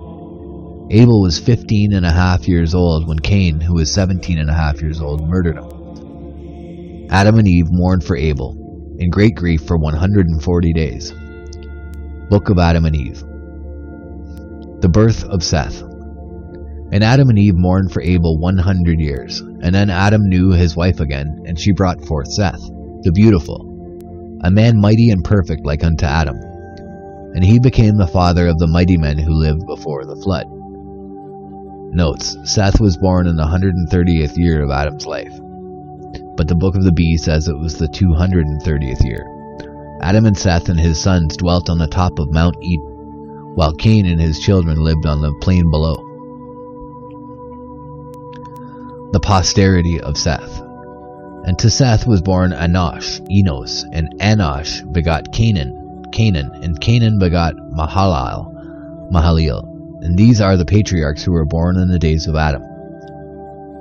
[SPEAKER 1] Abel was 15.5 years old when Cain, who was 17.5 years old, murdered him. Adam and Eve mourned for Abel, in great grief for 140 days. Book of Adam and Eve. The birth of Seth. And Adam and Eve mourned for Abel 100 years. And then Adam knew his wife again, and she brought forth Seth, the beautiful, a man mighty and perfect like unto Adam. And he became the father of the mighty men who lived before the flood. Notes: Seth was born in the 130th year of Adam's life, but the book of the Bee says it was the 230th year. Adam and Seth and his sons dwelt on the top of Mount Eden, while Cain and his children lived on the plain below. The posterity of Seth. And to Seth was born Enosh, Enos, and Enosh begot Canaan, and Canaan begot Mahalalel. And these are the patriarchs who were born in the days of Adam.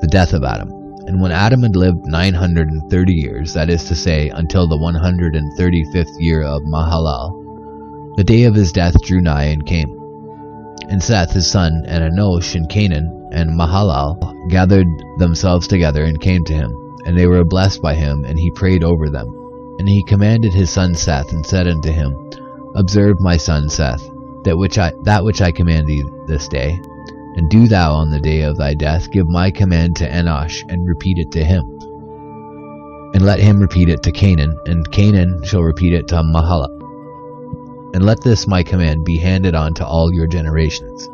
[SPEAKER 1] The death of Adam. And when Adam had lived 930 years, that is to say, until the 135th year of Mahalalel, the day of his death drew nigh and came. And Seth his son, and Enosh, and Canaan, and Mahalalel gathered themselves together and came to him, and they were blessed by him, and he prayed over them. And he commanded his son Seth, and said unto him, Observe, my son Seth, that which I command thee this day, and do thou on the day of thy death give my command to Enosh, and repeat it to him. And let him repeat it to Canaan, and Canaan shall repeat it to Mahalalel. And let this my command be handed on to all your generations.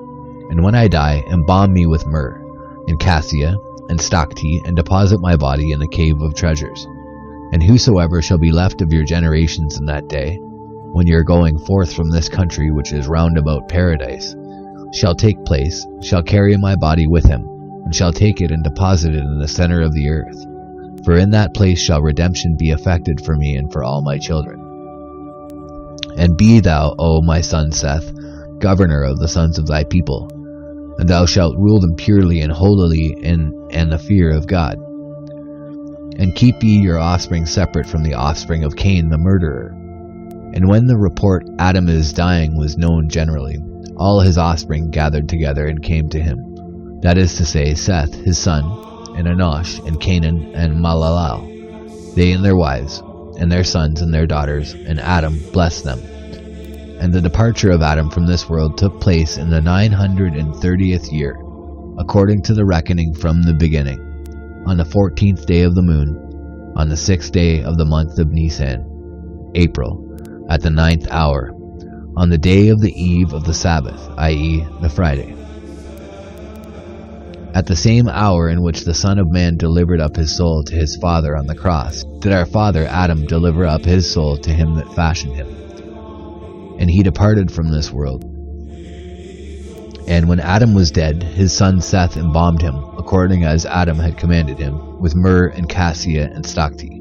[SPEAKER 1] And when I die, embalm me with myrrh, and cassia, and stocti, and deposit my body in the cave of treasures. And whosoever shall be left of your generations in that day, when ye are going forth from this country which is round about paradise, shall carry my body with him, and shall take it and deposit it in the center of the earth. For in that place shall redemption be effected for me and for all my children. And be thou, O my son Seth, governor of the sons of thy people, and thou shalt rule them purely and holily in the fear of God. And keep ye your offspring separate from the offspring of Cain the murderer. And when the report Adam is dying was known generally, all his offspring gathered together and came to him, that is to say, Seth his son, and Enosh, and Canaan, and Mahalalel, they and their wives, and their sons and their daughters, and Adam blessed them. And the departure of Adam from this world took place in the 930th year, according to the reckoning from the beginning, on the 14th day of the moon, on the 6th day of the month of Nisan, April, at the 9th hour, on the day of the eve of the Sabbath, i.e., the Friday. At the same hour in which the Son of Man delivered up his soul to his Father on the cross, did our father Adam deliver up his soul to him that fashioned him. And he departed from this world. And when Adam was dead, his son Seth embalmed him, according as Adam had commanded him, with myrrh and cassia and stocti.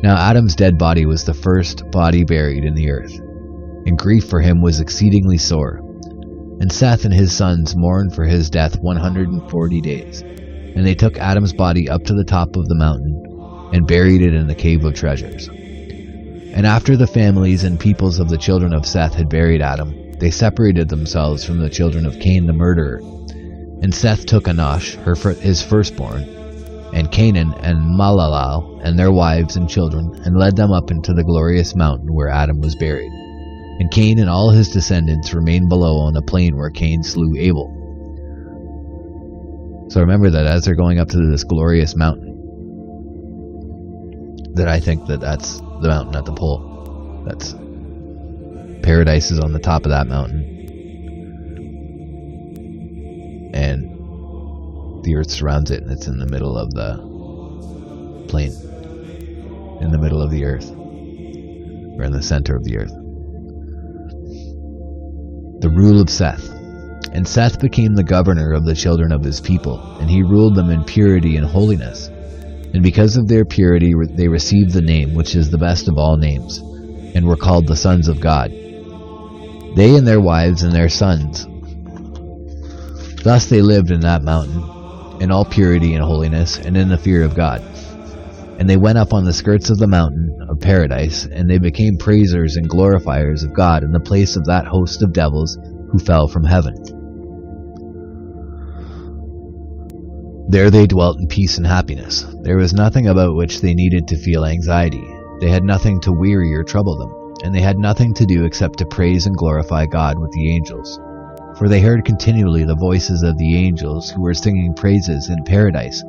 [SPEAKER 1] Now Adam's dead body was the first body buried in the earth, and grief for him was exceedingly sore. And Seth and his sons mourned for his death 140 days. And they took Adam's body up to the top of the mountain, and buried it in the cave of treasures. And after the families and peoples of the children of Seth had buried Adam, they separated themselves from the children of Cain the murderer. And Seth took Enosh, his firstborn, and Canaan and Mahalalel, and their wives and children, and led them up into the glorious mountain where Adam was buried. And Cain and all his descendants remained below on the plain where Cain slew Abel. So remember that as they're going up to this glorious mountain, that I think that that's the mountain at the pole. That's paradise is on the top of that mountain, and the earth surrounds it, and it's in the middle of the plain. in the middle of the earth, or in the center of the earth. The rule of Seth. And Seth became the governor of the children of his people, and he ruled them in purity and holiness. And because of their purity they received the name which is the best of all names, and were called the sons of God, they and their wives and their sons. Thus they lived in that mountain, in all purity and holiness, and in the fear of God. And they went up on the skirts of the mountain of paradise, and they became praisers and glorifiers of God in the place of that host of devils who fell from heaven. There they dwelt in peace and happiness. There was nothing about which they needed to feel anxiety. They had nothing to weary or trouble them, and they had nothing to do except to praise and glorify God with the angels. For they heard continually the voices of the angels who were singing praises in paradise,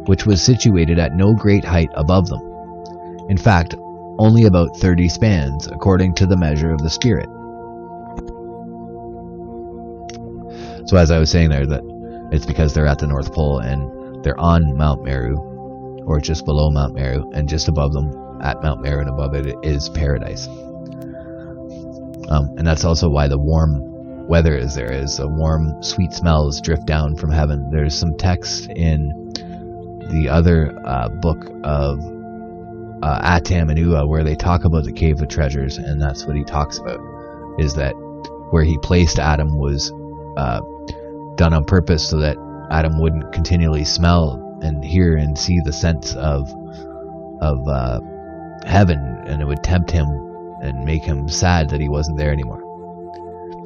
[SPEAKER 1] which was situated at no great height above them. In fact, only about 30 spans, according to the measure of the Spirit. So as I was saying there, that it's because they're at the North Pole and they're on Mount Meru, or just below Mount Meru, and just above them, at Mount Meru and above it, is paradise. And that's also why the warm weather is there, is warm, sweet smells drift down from heaven. There's some text in the other book of Atam and Ua where they talk about the Cave of Treasures, and that's what he talks about, is that where he placed Adam was done on purpose so that Adam wouldn't continually smell and hear and see the scents of heaven, and it would tempt him and make him sad that he wasn't there anymore.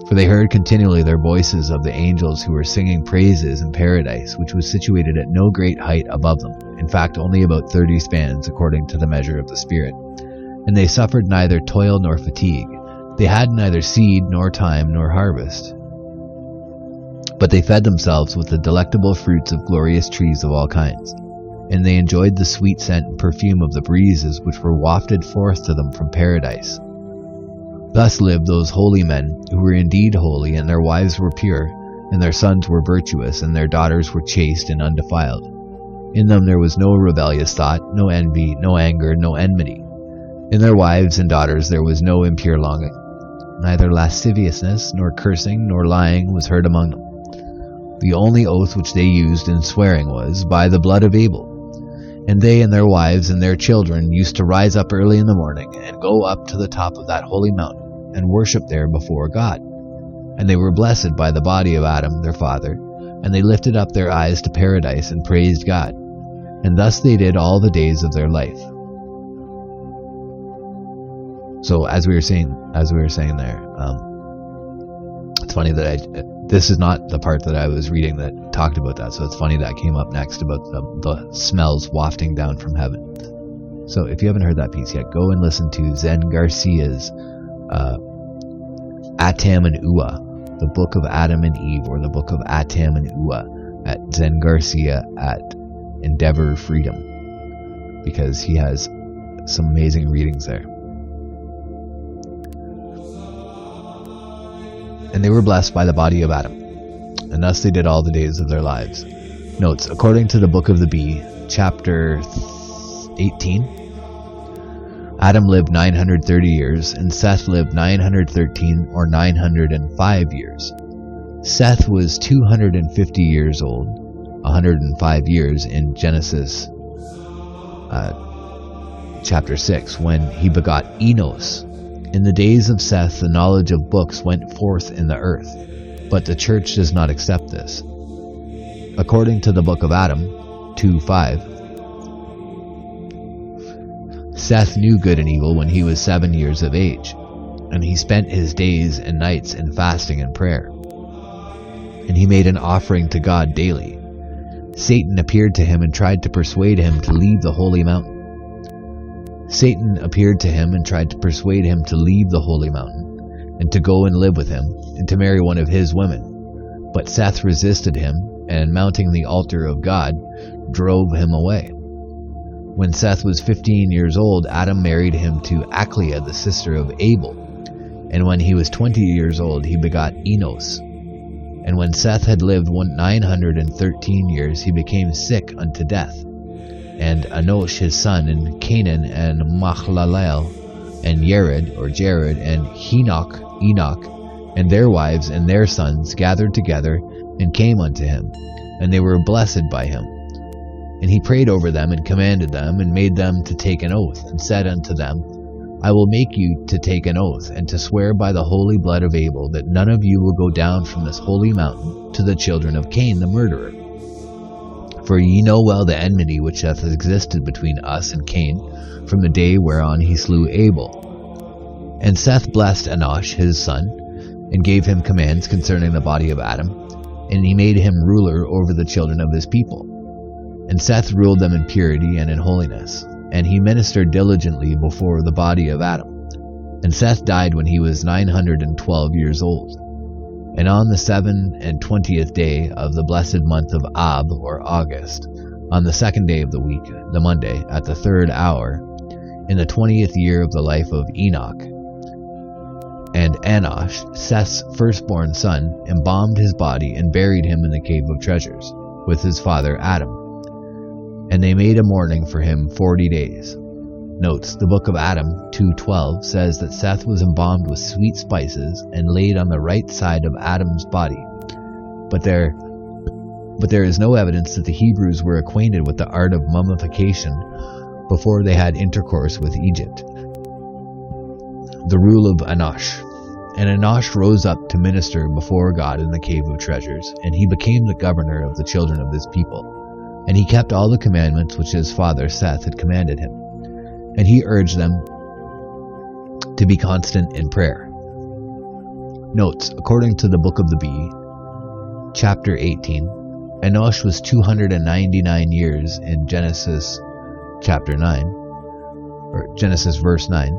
[SPEAKER 1] For they heard continually their voices of the angels who were singing praises in paradise, which was situated at no great height above them, in fact only about 30 spans, according to the measure of the Spirit. And they suffered neither toil nor fatigue. They had neither seed nor time nor harvest. But they fed themselves with the delectable fruits of glorious trees of all kinds, and they enjoyed the sweet scent and perfume of the breezes which were wafted forth to them from paradise. Thus lived those holy men who were indeed holy, and their wives were pure, and their sons were virtuous, and their daughters were chaste and undefiled. In them there was no rebellious thought, no envy, no anger, no enmity. In their wives and daughters there was no impure longing. Neither lasciviousness, nor cursing, nor lying was heard among them. The only oath which they used in swearing was, by the blood of Abel. And they and their wives and their children used to rise up early in the morning, and go up to the top of that holy mountain, and worship there before God. And they were blessed by the body of Adam their father, and they lifted up their eyes to paradise and praised God. And thus they did all the days of their life. So as we were saying there, it's funny that this is not the part that I was reading that talked about that, so it's funny that came up next about the smells wafting down from heaven. So if you haven't heard that piece yet, go and listen to Zen Garcia's Atam and Ua, the Book of Adam and Eve, or the Book of Atam and Ua, at Zen Garcia at Endeavor Freedom, because he has some amazing readings there. And they were blessed by the body of Adam, and thus they did all the days of their lives. Notes, according to the Book of the Bee, chapter 18, Adam lived 930 years, and Seth lived 913 or 905 years. Seth was 250 years old, 105 years in Genesis chapter 6, when he begot Enos. In the days of Seth, the knowledge of books went forth in the earth, but the church does not accept this. According to the Book of Adam 2:5, Seth knew good and evil when he was 7 years of age, and he spent his days and nights in fasting and prayer. And he made an offering to God daily. Satan appeared to him and tried to persuade him to leave the holy mountain. Satan appeared to him and tried to persuade him to leave the holy mountain, and to go and live with him, and to marry one of his women. But Seth resisted him, and mounting the altar of God, drove him away. When Seth was 15 years old, Adam married him to Aklia, the sister of Abel. And when he was 20 years old, he begot Enos. And when Seth had lived 913 years, he became sick unto death. and Enosh his son, and Canaan, and Mahalalel, and Jared, and Enoch, and their wives and their sons gathered together and came unto him, and they were blessed by him. And he prayed over them, and commanded them, and made them to take an oath, and said unto them, I will make you to take an oath, and to swear by the holy blood of Abel, that none of you will go down from this holy mountain to the children of Cain the murderer. For ye know well the enmity which hath existed between us and Cain, from the day whereon he slew Abel. And Seth blessed Enosh his son, and gave him commands concerning the body of Adam, and he made him ruler over the children of his people. And Seth ruled them in purity and in holiness, and he ministered diligently before the body of Adam. And Seth died when he was 912 years old. And on the 27th day of the blessed month of Ab, or August, on the 2nd day of the week, the Monday, at the 3rd hour, in the 20th year of the life of Enoch, and Enosh, Seth's firstborn son, embalmed his body and buried him in the cave of treasures, with his father Adam. And they made a mourning for him 40 days. Notes, the book of Adam 2:12 says that Seth was embalmed with sweet spices and laid on the right side of Adam's body. But there is no evidence that the Hebrews were acquainted with the art of mummification before they had intercourse with Egypt. The rule of Enosh. And Enosh rose up to minister before God in the cave of treasures, and he became the governor of the children of his people. And he kept all the commandments which his father Seth had commanded him. And he urged them to be constant in prayer. Notes, according to the book of the Bee, chapter 18, Enosh was 299 years in Genesis chapter 9, or Genesis verse 9.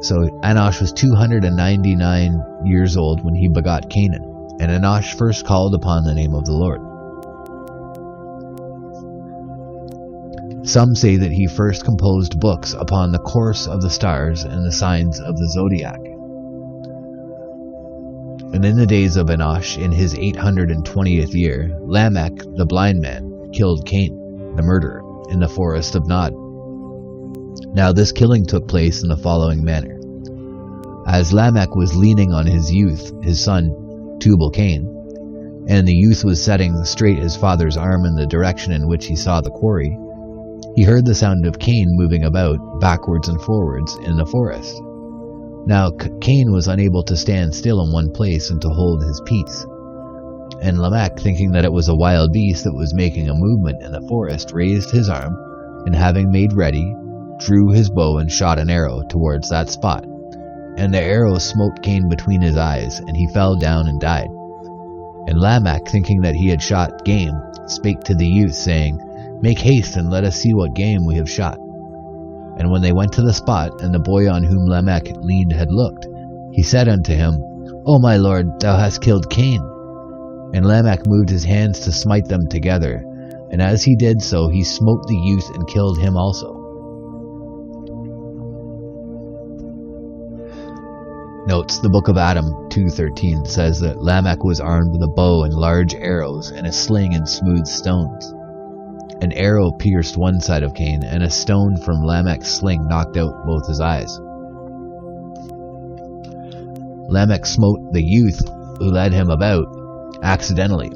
[SPEAKER 1] So Enosh was 299 years old when he begot Canaan, and Enosh first called upon the name of the Lord. Some say that he first composed books upon the course of the stars and the signs of the zodiac. And in the days of Enosh, in his 820th year, Lamech the blind man killed Cain, the murderer, in the forest of Nod. Now this killing took place in the following manner. As Lamech was leaning on his youth, his son Tubal-Cain, and the youth was setting straight his father's arm in the direction in which he saw the quarry, he heard the sound of Cain moving about, backwards and forwards, in the forest. Now Cain was unable to stand still in one place and to hold his peace. And Lamech, thinking that it was a wild beast that was making a movement in the forest, raised his arm, and having made ready, drew his bow and shot an arrow towards that spot. And the arrow smote Cain between his eyes, and he fell down and died. And Lamech, thinking that he had shot game, spake to the youth, saying, Make haste, and let us see what game we have shot. And when they went to the spot, and the boy on whom Lamech leaned had looked, he said unto him, O my lord, thou hast killed Cain. And Lamech moved his hands to smite them together, and as he did so, he smote the youth and killed him also. Notes, the book of Adam 2:13 says that Lamech was armed with a bow and large arrows, and a sling and smooth stones. An arrow pierced one side of Cain, and a stone from Lamech's sling knocked out both his eyes. Lamech smote the youth who led him about accidentally,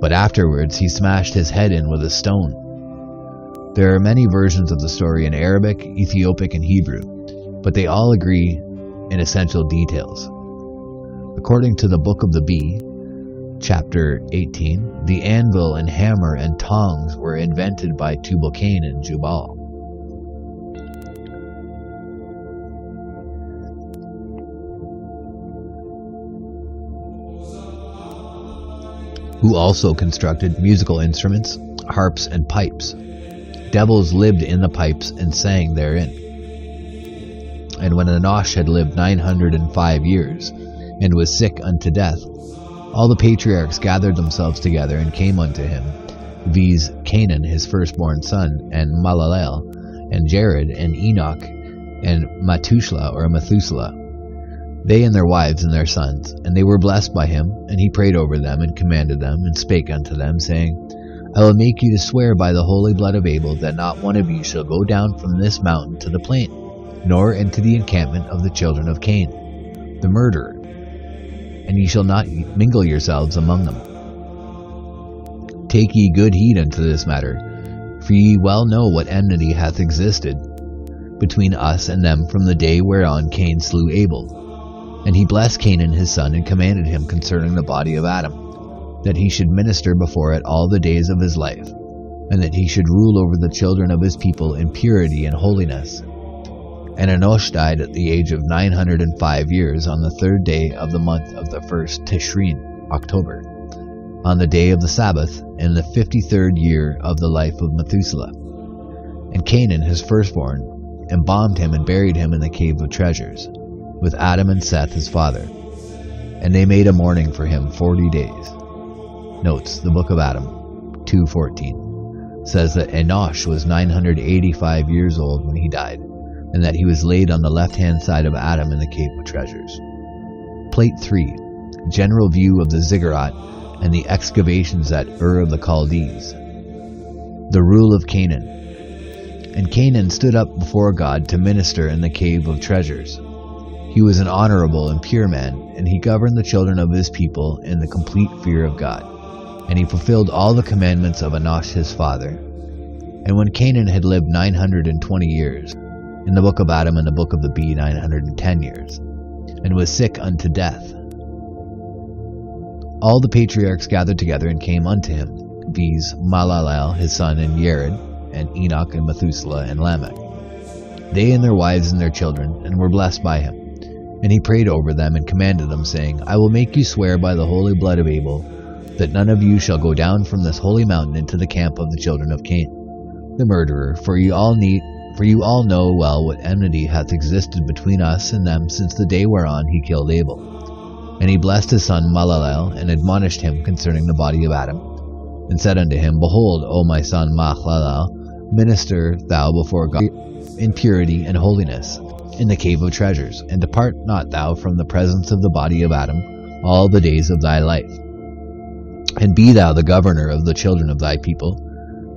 [SPEAKER 1] but afterwards he smashed his head in with a stone. There are many versions of the story in Arabic, Ethiopic, and Hebrew, but they all agree in essential details. According to the book of the Bee, chapter 18, the anvil and hammer and tongs were invented by Tubal-Cain and Jubal. Who also constructed musical instruments, harps, and pipes. Devils lived in the pipes and sang therein. And when Enosh had lived 905 years, and was sick unto death, all the patriarchs gathered themselves together and came unto him, viz. Canaan his firstborn son, and Mahalalel, and Jared, and Enoch, and Methuselah, they and their wives and their sons. And they were blessed by him, and he prayed over them, and commanded them, and spake unto them, saying, I will make you to swear by the holy blood of Abel that not one of you shall go down from this mountain to the plain, nor into the encampment of the children of Cain, the murderer, and ye shall not mingle yourselves among them. Take ye good heed unto this matter, for ye well know what enmity hath existed between us and them from the day whereon Cain slew Abel. And he blessed Canaan his son, and commanded him concerning the body of Adam, that he should minister before it all the days of his life, and that he should rule over the children of his people in purity and holiness. And Enosh died at the age of 905 years on the 3rd day of the month of the 1st Tishrin, October, on the day of the Sabbath, in the 53rd year of the life of Methuselah. And Canaan his firstborn embalmed him and buried him in the cave of treasures, with Adam and Seth his father. And they made a mourning for him 40 days. Notes, the book of Adam, 2:14, says that Enosh was 985 years old when he died, and that he was laid on the left-hand side of Adam in the cave of treasures. Plate 3, general view of the ziggurat and the excavations at Ur of the Chaldees. The rule of Canaan. And Canaan stood up before God to minister in the cave of treasures. He was an honorable and pure man, and he governed the children of his people in the complete fear of God. And he fulfilled all the commandments of Enosh his father. And when Canaan had lived 920 years, in the book of Adam and the book of the Bee 910 years, and was sick unto death, all the patriarchs gathered together and came unto him, viz. Mahalalel his son, and Jared, and Enoch, and Methuselah, and Lamech, they and their wives and their children, and were blessed by him. And he prayed over them and commanded them, saying, I will make you swear by the holy blood of Abel, that none of you shall go down from this holy mountain into the camp of the children of Cain, the murderer, for you all know well what enmity hath existed between us and them since the day whereon he killed Abel. And he blessed his son Mahalalel, and admonished him concerning the body of Adam, and said unto him, Behold, O my son Mahalalel, minister thou before God in purity and holiness, in the cave of treasures, and depart not thou from the presence of the body of Adam all the days of thy life. And be thou the governor of the children of thy people,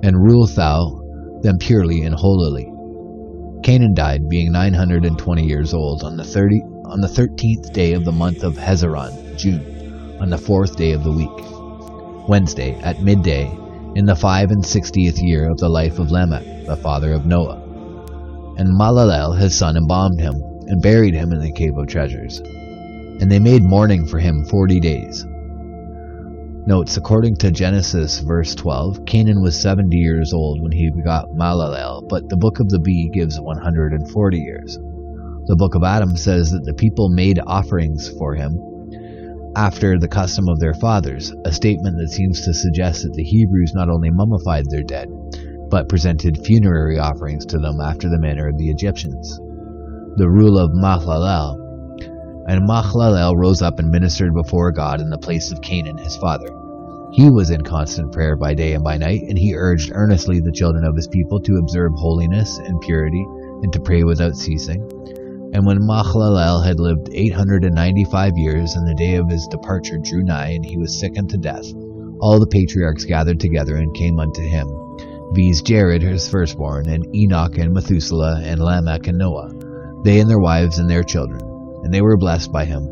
[SPEAKER 1] and rule thou them purely and holily. Canaan died, being 920 years old, on the 13th day of the month of Hezron, June, on the 4th day of the week, Wednesday, at midday, in the 65th year of the life of Lamech, the father of Noah. And Mahalalel his son embalmed him, and buried him in the cave of treasures. And they made mourning for him 40 days. Notes, according to Genesis verse 12, Canaan was 70 years old when he begot Mahalalel, but the book of the Bee gives 140 years. The book of Adam says that the people made offerings for him after the custom of their fathers, a statement that seems to suggest that the Hebrews not only mummified their dead, but presented funerary offerings to them after the manner of the Egyptians. The rule of Mahalalel. And Mahalalel rose up and ministered before God in the place of Canaan his father. He was in constant prayer by day and by night, and he urged earnestly the children of his people to observe holiness and purity, and to pray without ceasing. And when Mahalalel had lived 895 years, and the day of his departure drew nigh, and he was sick unto death, all the patriarchs gathered together and came unto him, viz. Jared his firstborn, and Enoch, and Methuselah, and Lamech, and Noah, they and their wives and their children, and they were blessed by him.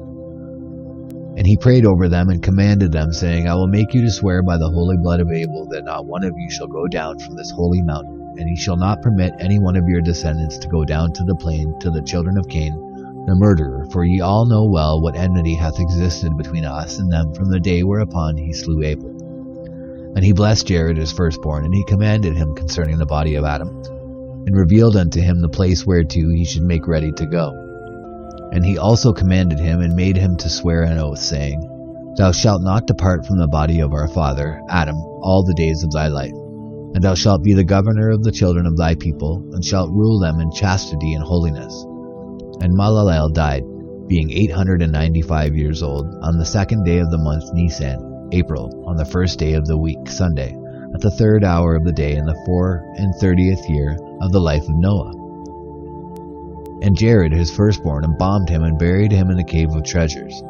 [SPEAKER 1] And he prayed over them and commanded them, saying, I will make you to swear by the holy blood of Abel that not one of you shall go down from this holy mountain, and ye shall not permit any one of your descendants to go down to the plain to the children of Cain, the murderer, for ye all know well what enmity hath existed between us and them from the day whereupon he slew Abel. And he blessed Jared his firstborn, and he commanded him concerning the body of Adam, and revealed unto him the place whereto he should make ready to go. And he also commanded him, and made him to swear an oath, saying, Thou shalt not depart from the body of our father Adam all the days of thy life, and thou shalt be the governor of the children of thy people, and shalt rule them in chastity and holiness. And Mahalalel died, being 895 years old, on the 2nd day of the month Nisan, April, on the 1st day of the week, Sunday, at the 3rd hour of the day, in the 34th year of the life of Noah. And Jared his firstborn embalmed him, and buried him in the cave of treasures.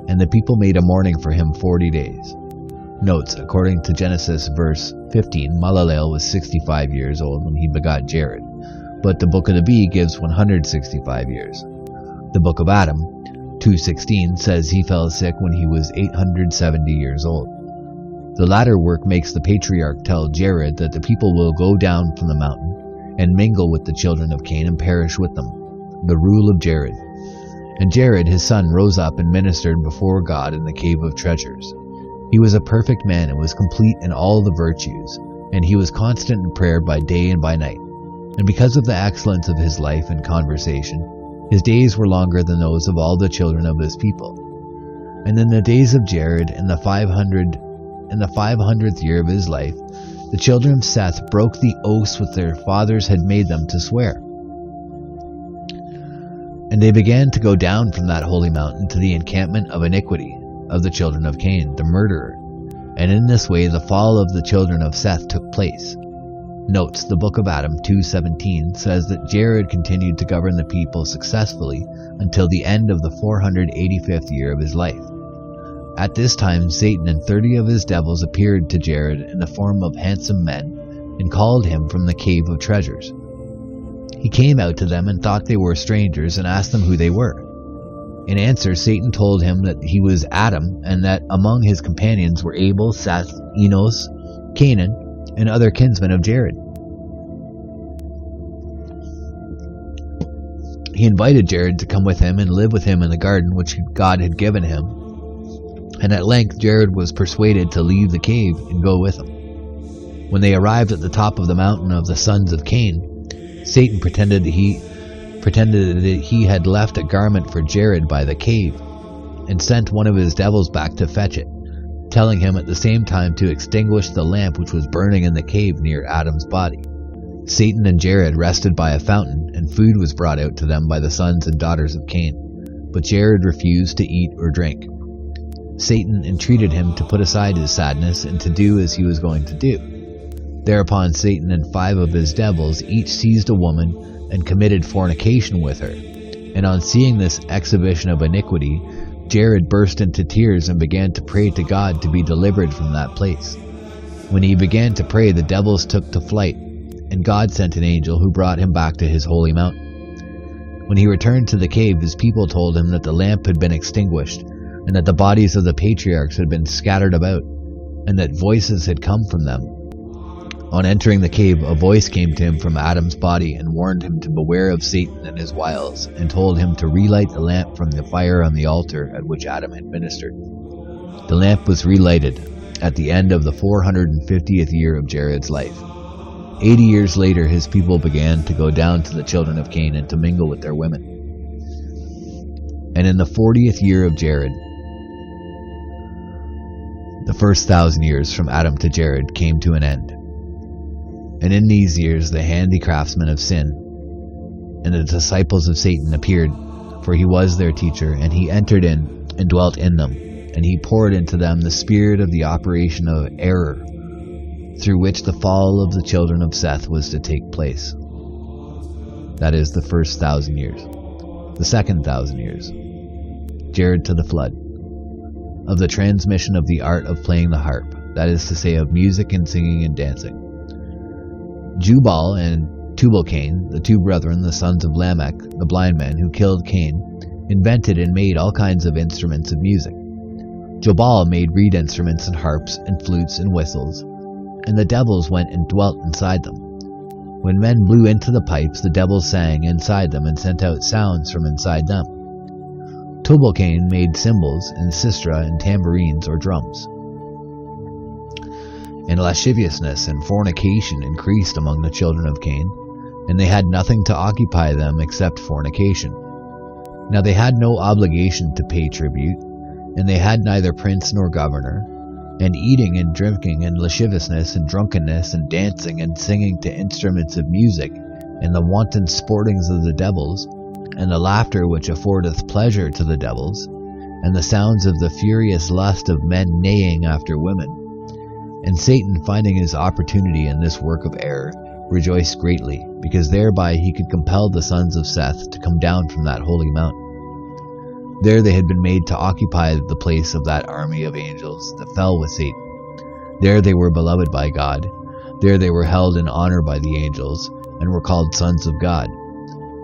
[SPEAKER 1] And the people made a mourning for him 40 days. Notes, according to Genesis verse 15, Mahalalel was 65 years old when he begot Jared, but the Book of the Bee gives 165 years. The Book of Adam, 2:16, says he fell sick when he was 870 years old. The latter work makes the patriarch tell Jared that the people will go down from the mountain and mingle with the children of Cain and perish with them. The rule of Jared. And Jared, his son, rose up and ministered before God in the cave of treasures. He was a perfect man and was complete in all the virtues, and he was constant in prayer by day and by night. And because of the excellence of his life and conversation, his days were longer than those of all the children of his people. And in the days of Jared, in the 500th year of his life, the children of Seth broke the oaths which their fathers had made them to swear. And they began to go down from that holy mountain to the encampment of iniquity of the children of Cain, the murderer. And in this way the fall of the children of Seth took place. Notes, the Book of Adam 2:17 says that Jared continued to govern the people successfully until the end of the 485th year of his life. At this time, Satan and 30 of his devils appeared to Jared in the form of handsome men and called him from the cave of treasures. He came out to them and thought they were strangers and asked them who they were. In answer, Satan told him that he was Adam and that among his companions were Abel, Seth, Enos, Canaan, and other kinsmen of Jared. He invited Jared to come with him and live with him in the garden which God had given him. And at length Jared was persuaded to leave the cave and go with him. When they arrived at the top of the mountain of the sons of Cain, Satan pretended that he had left a garment for Jared by the cave, and sent one of his devils back to fetch it, telling him at the same time to extinguish the lamp which was burning in the cave near Adam's body. Satan and Jared rested by a fountain, and food was brought out to them by the sons and daughters of Cain, but Jared refused to eat or drink. Satan entreated him to put aside his sadness and to do as he was going to do. Thereupon Satan and 5 of his devils each seized a woman and committed fornication with her. And on seeing this exhibition of iniquity, Jared burst into tears and began to pray to God to be delivered from that place. When he began to pray, the devils took to flight, and God sent an angel who brought him back to his holy mountain. When he returned to the cave, his people told him that the lamp had been extinguished, and that the bodies of the patriarchs had been scattered about, and that voices had come from them. On entering the cave, a voice came to him from Adam's body and warned him to beware of Satan and his wiles, and told him to relight the lamp from the fire on the altar at which Adam had ministered. The lamp was relighted at the end of the 450th year of Jared's life. 80 years later, his people began to go down to the children of Cain and to mingle with their women. And in the 40th year of Jared, the first 1,000 years from Adam to Jared came to an end. And in these years the handicraftsmen of sin and the disciples of Satan appeared, for he was their teacher, and he entered in and dwelt in them, and he poured into them the spirit of the operation of error, through which the fall of the children of Seth was to take place. That is the first 1,000 years. The second 1,000 years, Jared to the flood, of the transmission of the art of playing the harp, that is to say, of music and singing and dancing. Jubal and Tubal-Cain, the 2 brethren, the sons of Lamech, the blind man who killed Cain, invented and made all kinds of instruments of music. Jubal made reed instruments and harps and flutes and whistles, and the devils went and dwelt inside them. When men blew into the pipes, the devils sang inside them and sent out sounds from inside them. Tubal-Cain made cymbals and sistra and tambourines or drums. And lasciviousness and fornication increased among the children of Cain, and they had nothing to occupy them except fornication. Now they had no obligation to pay tribute, and they had neither prince nor governor, and eating and drinking and lasciviousness and drunkenness and dancing and singing to instruments of music, and the wanton sportings of the devils, and the laughter which affordeth pleasure to the devils, and the sounds of the furious lust of men neighing after women. And Satan, finding his opportunity in this work of error, rejoiced greatly, because thereby he could compel the sons of Seth to come down from that holy mountain. There they had been made to occupy the place of that army of angels that fell with Satan, There they were beloved by God. There they were held in honor by the angels, and were called sons of God.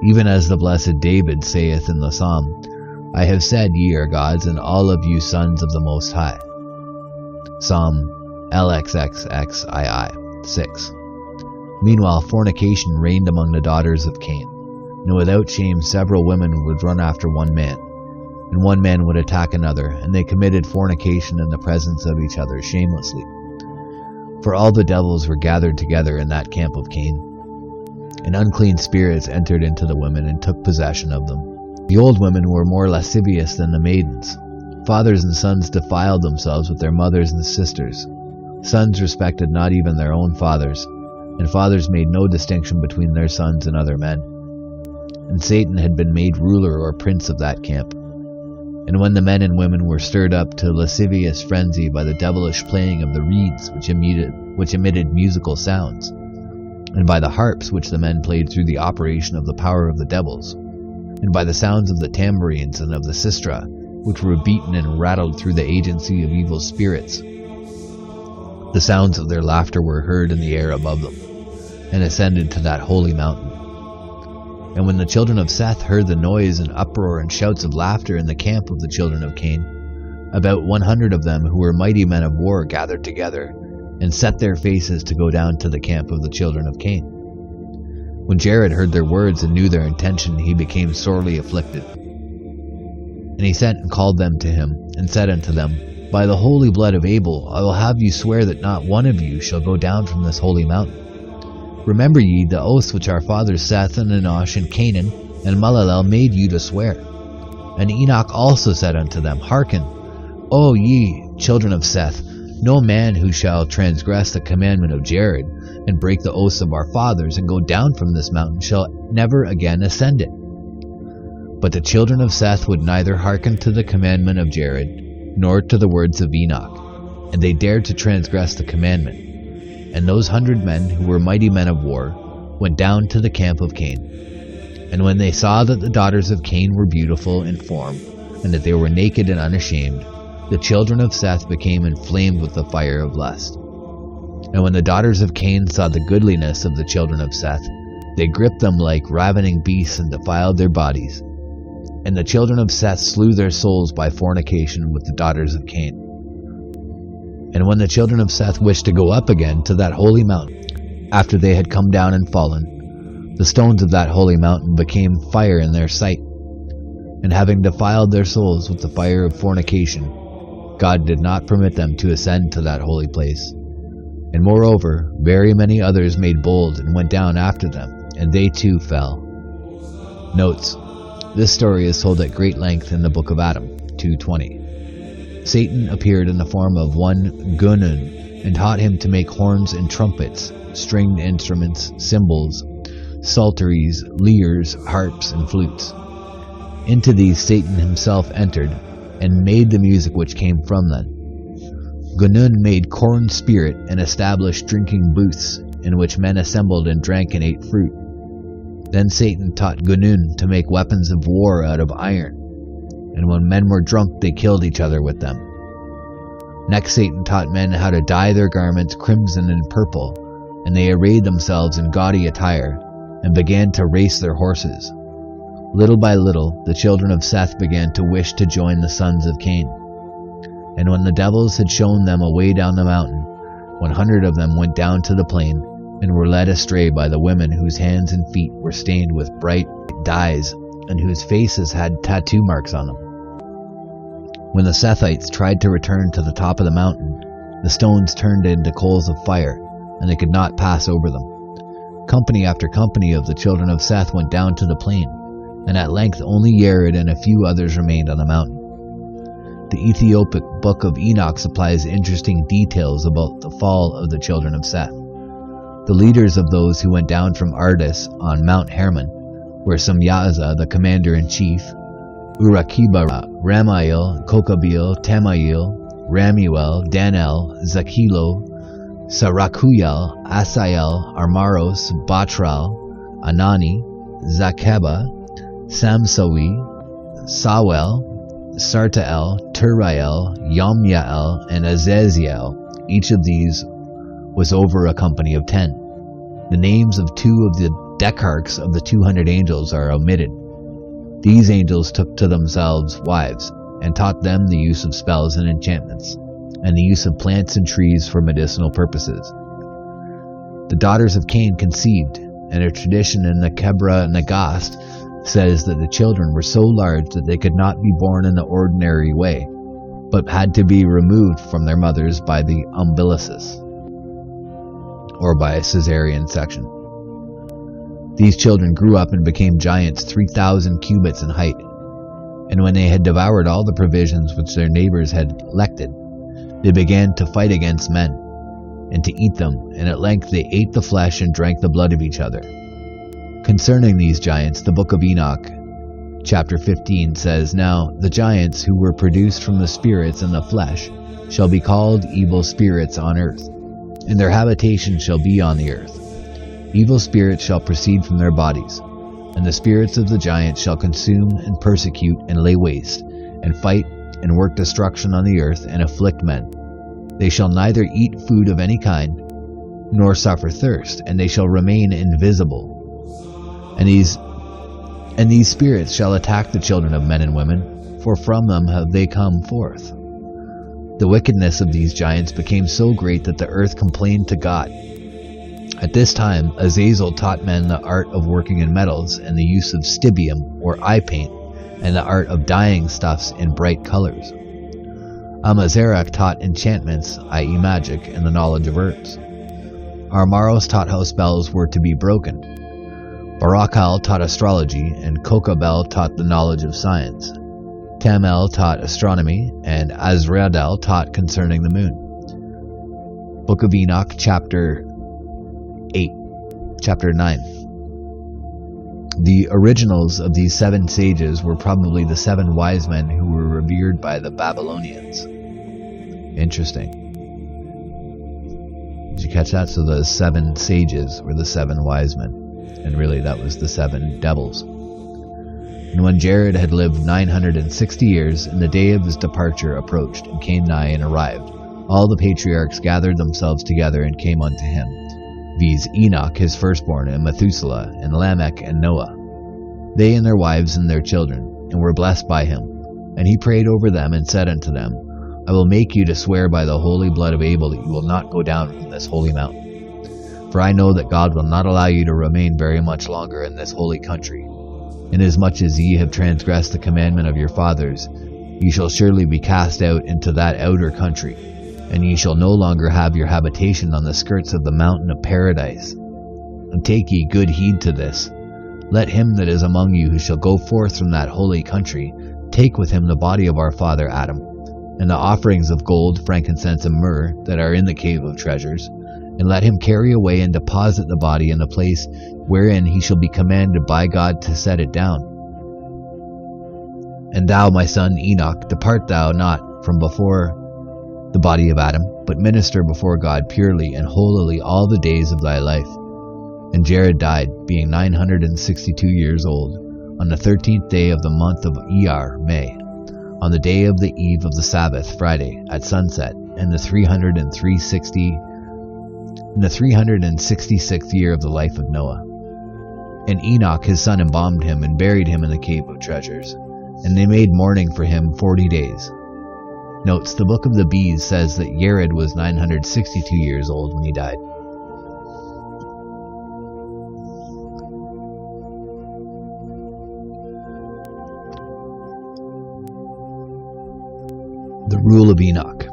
[SPEAKER 1] Even as the blessed David saith in the psalm, I have said, ye are gods, and all of you sons of the Most High. Psalm LXXXII 6. Meanwhile, fornication reigned among the daughters of Cain. And without shame several women would run after one man, and one man would attack another, and they committed fornication in the presence of each other shamelessly. For all the devils were gathered together in that camp of Cain. And unclean spirits entered into the women and took possession of them. The old women were more lascivious than the maidens. Fathers and sons defiled themselves with their mothers and sisters. Sons respected not even their own fathers, and fathers made no distinction between their sons and other men. And Satan had been made ruler or prince of that camp. And when the men and women were stirred up to lascivious frenzy by the devilish playing of the reeds which emitted musical sounds, and by the harps which the men played through the operation of the power of the devils, and by the sounds of the tambourines and of the sistra, which were beaten and rattled through the agency of evil spirits, the sounds of their laughter were heard in the air above them, and ascended to that holy mountain. And when the children of Seth heard the noise and uproar and shouts of laughter in the camp of the children of Cain, about 100 of them who were mighty men of war gathered together, and set their faces to go down to the camp of the children of Cain. When Jared heard their words and knew their intention, he became sorely afflicted. And he sent and called them to him, and said unto them, By the holy blood of Abel, I will have you swear that not one of you shall go down from this holy mountain. Remember ye the oaths which our fathers Seth and Enosh and Canaan and Malalel made you to swear. And Enoch also said unto them, Hearken, O ye children of Seth, no man who shall transgress the commandment of Jared, and break the oaths of our fathers, and go down from this mountain, shall never again ascend it. But the children of Seth would neither hearken to the commandment of Jared, nor to the words of Enoch, and they dared to transgress the commandment. And those 100 men who were mighty men of war went down to the camp of Cain. And when they saw that the daughters of Cain were beautiful in form, and that they were naked and unashamed, the children of Seth became inflamed with the fire of lust. And when the daughters of Cain saw the goodliness of the children of Seth, they gripped them like ravening beasts and defiled their bodies. And the children of Seth slew their souls by fornication with the daughters of Cain. And when the children of Seth wished to go up again to that holy mountain, after they had come down and fallen, the stones of that holy mountain became fire in their sight. And having defiled their souls with the fire of fornication, God did not permit them to ascend to that holy place. And moreover, very many others made bold and went down after them, and they too fell. Notes: this story is told at great length in the book of Adam, 2:20. Satan appeared in the form of one Gunun, and taught him to make horns and trumpets, stringed instruments, cymbals, psalteries, lyres, harps, and flutes. Into these Satan himself entered, and made the music which came from them. Gunun made corn spirit, and established drinking booths, in which men assembled and drank and ate fruit. Then Satan taught Gunun to make weapons of war out of iron, and when men were drunk they killed each other with them. Next Satan taught men how to dye their garments crimson and purple, and they arrayed themselves in gaudy attire, and began to race their horses. Little by little, the children of Seth began to wish to join the sons of Cain. And when the devils had shown them a way down the mountain, 100 of them went down to the plain, and were led astray by the women whose hands and feet were stained with bright dyes, and whose faces had tattoo marks on them. When the Sethites tried to return to the top of the mountain, the stones turned into coals of fire, and they could not pass over them. Company after company of the children of Seth went down to the plain, and at length only Jared and a few others remained on the mountain. The Ethiopic book of Enoch supplies interesting details about the fall of the children of Seth. The leaders of those who went down from Ardis on Mount Hermon were Samyaza, the commander-in-chief, Urakibara, Ramael, Kokabil, Tamail, Ramuel, Danel, Zakilo, Sarakuyal, Asael, Armaros, Batral, Anani, Zakeba, Samsawi, Sawel, Sartael, Turael, Yomyael, and Azaziel, Each of these was over a company of 10. The names of 2 of the decarchs of the 200 angels are omitted. These angels took to themselves wives, and taught them the use of spells and enchantments, and the use of plants and trees for medicinal purposes. The daughters of Cain conceived, and a tradition in the Kebra Nagast says that the children were so large that they could not be born in the ordinary way, but had to be removed from their mothers by the umbilicis, or by a caesarean section. These children grew up and became giants 3,000 cubits in height, and when they had devoured all the provisions which their neighbors had collected, they began to fight against men, and to eat them, and at length they ate the flesh and drank the blood of each other. Concerning these giants, the book of Enoch, chapter 15, says, "Now the giants who were produced from the spirits and the flesh shall be called evil spirits on earth, and their habitation shall be on the earth. Evil spirits shall proceed from their bodies, and the spirits of the giants shall consume and persecute and lay waste, and fight and work destruction on the earth and afflict men. They shall neither eat food of any kind, nor suffer thirst, and they shall remain invisible. And these spirits shall attack the children of men and women, for from them have they come forth. The wickedness of these giants became so great that the earth complained to God. At this time, Azazel taught men the art of working in metals and the use of stibium, or eye paint, and the art of dyeing stuffs in bright colors. Amazarach taught enchantments, i.e. magic, and the knowledge of herbs. Armaros taught how spells were to be broken. Barakal taught astrology, and Kokabel taught the knowledge of science. Tamel taught astronomy, and Azrael taught concerning the moon. Book of Enoch, chapter 9. The originals of these 7 sages were probably the 7 wise men who were revered by the Babylonians. Interesting. Did you catch that? So the 7 sages were the 7 wise men, and really that was the 7 devils. And when Jared had lived 960 years, and the day of his departure approached, and came nigh and arrived, all the patriarchs gathered themselves together and came unto him, viz. Enoch his firstborn, and Methuselah, and Lamech, and Noah, they and their wives and their children, and were blessed by him. And he prayed over them, and said unto them, I will make you to swear by the holy blood of Abel that you will not go down from this holy mountain. For I know that God will not allow you to remain very much longer in this holy country. Inasmuch as ye have transgressed the commandment of your fathers, ye shall surely be cast out into that outer country, and ye shall no longer have your habitation on the skirts of the mountain of paradise. And take ye good heed to this. Let him that is among you who shall go forth from that holy country take with him the body of our father Adam, and the offerings of gold, frankincense, and myrrh that are in the cave of treasures, and let him carry away and deposit the body in the place wherein he shall be commanded by God to set it down. And thou, my son Enoch, depart thou not from before the body of Adam, but minister before God purely and holily all the days of thy life. And Jared died, being 962 years old, on the 13th day of the month of Iyar, May, on the day of the eve of the Sabbath, Friday, at sunset, in the 366th year of the life of Noah. And Enoch his son embalmed him, and buried him in the cave of treasures, and they made mourning for him 40 days. Notes, the book of the Bees says that Jared was 962 years old when he died. The rule of Enoch.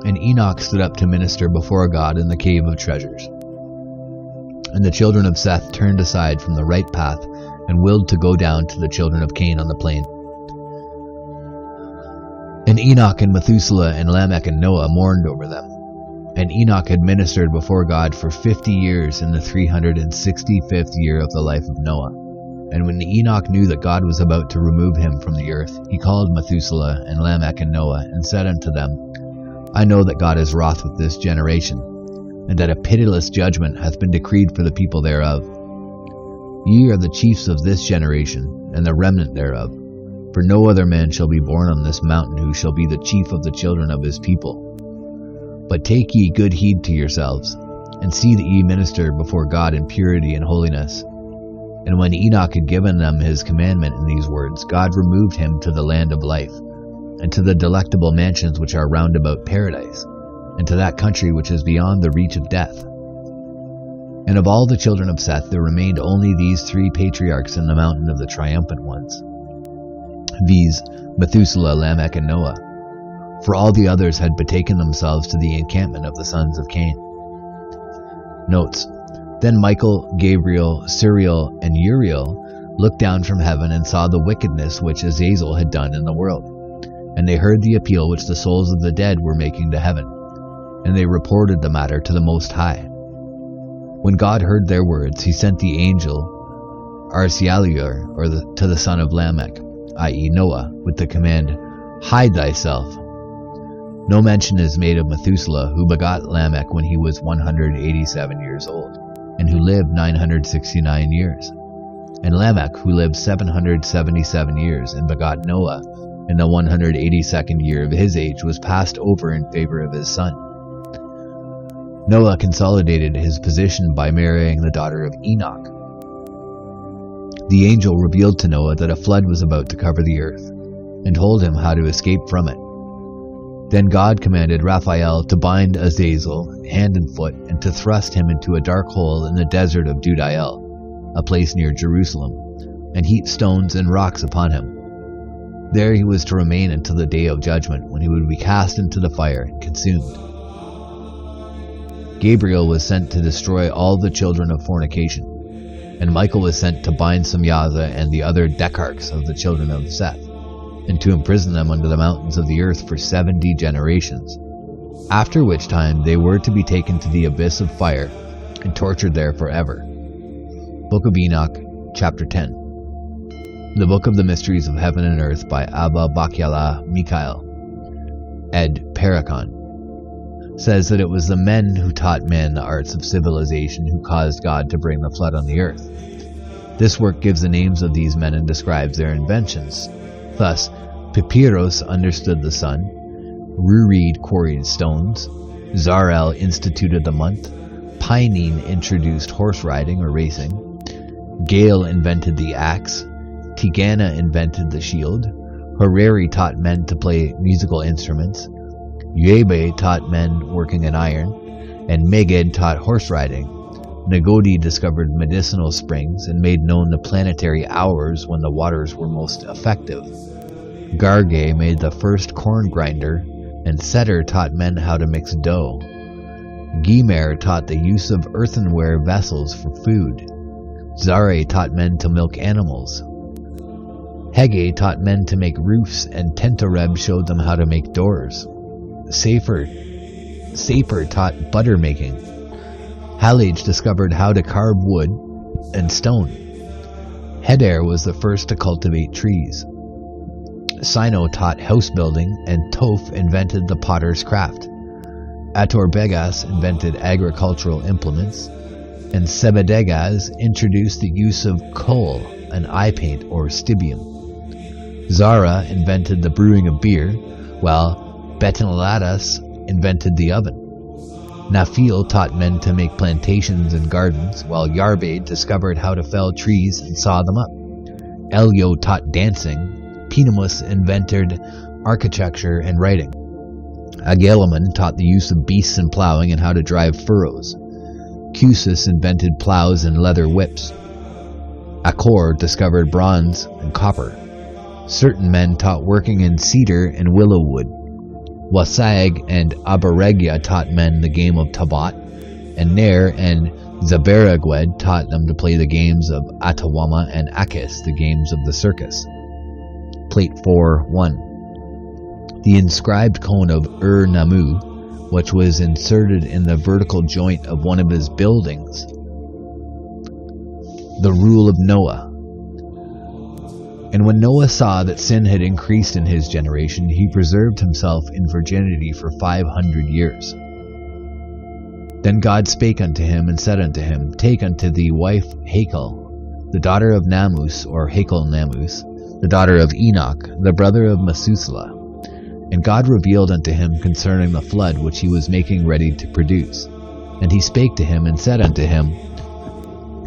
[SPEAKER 1] And Enoch stood up to minister before God in the cave of treasures. And the children of Seth turned aside from the right path, and willed to go down to the children of Cain on the plain. And Enoch and Methuselah and Lamech and Noah mourned over them. And Enoch had ministered before God for 50 years in the 365th year of the life of Noah. And when Enoch knew that God was about to remove him from the earth, he called Methuselah and Lamech and Noah, and said unto them, I know that God is wroth with this generation, and that a pitiless judgment hath been decreed for the people thereof. Ye are the chiefs of this generation, and the remnant thereof. For no other man shall be born on this mountain who shall be the chief of the children of his people. But take ye good heed to yourselves, and see that ye minister before God in purity and holiness. And when Enoch had given them his commandment in these words, God removed him to the land of life, and to the delectable mansions which are round about paradise, and to that country which is beyond the reach of death. And of all the children of Seth there remained only these 3 patriarchs in the mountain of the triumphant ones, viz., Methuselah, Lamech, and Noah. For all the others had betaken themselves to the encampment of the sons of Cain. Notes: Then Michael, Gabriel, Suriel, and Uriel looked down from heaven and saw the wickedness which Azazel had done in the world. And they heard the appeal which the souls of the dead were making to heaven. And they reported the matter to the Most High. When God heard their words, he sent the angel Arsialiur, to the son of Lamech, i.e. Noah, with the command, Hide thyself. No mention is made of Methuselah, who begot Lamech when he was 187 years old, and who lived 969 years. And Lamech, who lived 777 years, and begot Noah, in the 182nd year of his age, was passed over in favor of his son. Noah consolidated his position by marrying the daughter of Enoch. The angel revealed to Noah that a flood was about to cover the earth, and told him how to escape from it. Then God commanded Raphael to bind Azazel hand and foot, and to thrust him into a dark hole in the desert of Dudael, a place near Jerusalem, and heap stones and rocks upon him. There he was to remain until the day of judgment, when he would be cast into the fire and consumed. Gabriel was sent to destroy all the children of fornication, and Michael was sent to bind Samyaza and the other decharchs of the children of Seth, and to imprison them under the mountains of the earth for 70 generations, after which time they were to be taken to the abyss of fire and tortured there forever. Book of Enoch, Chapter 10. The Book of the Mysteries of Heaven and Earth by Abba Bakyala Mikhail, ed. Parakon, says that it was the men who taught man the arts of civilization who caused God to bring the flood on the earth. This work gives the names of these men and describes their inventions. Thus, Papyrus understood the sun, Rurid quarried stones, Zarel instituted the month, Pinene introduced horse riding or racing, Gale invented the axe, Tigana invented the shield, Harari taught men to play musical instruments, Uebe taught men working in iron, and Meged taught horse riding. Nagodi discovered medicinal springs and made known the planetary hours when the waters were most effective. Garge made the first corn grinder, and Setter taught men how to mix dough. Gymer taught the use of earthenware vessels for food. Zare taught men to milk animals. Hege taught men to make roofs, and Tentoreb showed them how to make doors. Saper taught butter making. Halage discovered how to carve wood and stone. Heder was the first to cultivate trees. Sino taught house building, and Toph invented the potter's craft. Atorbegas invented agricultural implements, and Sebedegas introduced the use of kohl, an eye paint or stibium. Zara invented the brewing of beer, while Betanladas invented the oven. Nafil taught men to make plantations and gardens, while Yarbade discovered how to fell trees and saw them up. Elio taught dancing. Pinamus invented architecture and writing. Agelaman taught the use of beasts and plowing and how to drive furrows. Cusis invented plows and leather whips. Akor discovered bronze and copper. Certain men taught working in cedar and willow wood. Wasag and Abaregya taught men the game of Tabat, and Ner and Zaberagwed taught them to play the games of Atawama and Akis, the games of the circus. Plate 4.1. The inscribed cone of Ur-Nammu, which was inserted in the vertical joint of one of his buildings. The rule of Noah. And when Noah saw that sin had increased in his generation, he preserved himself in virginity for 500 years. Then God spake unto him and said unto him, Take unto thee wife Hakel, the daughter of Namus, or Hakel Namus, the daughter of Enoch, the brother of Methuselah, And God revealed unto him concerning the flood which he was making ready to produce. And he spake to him and said unto him,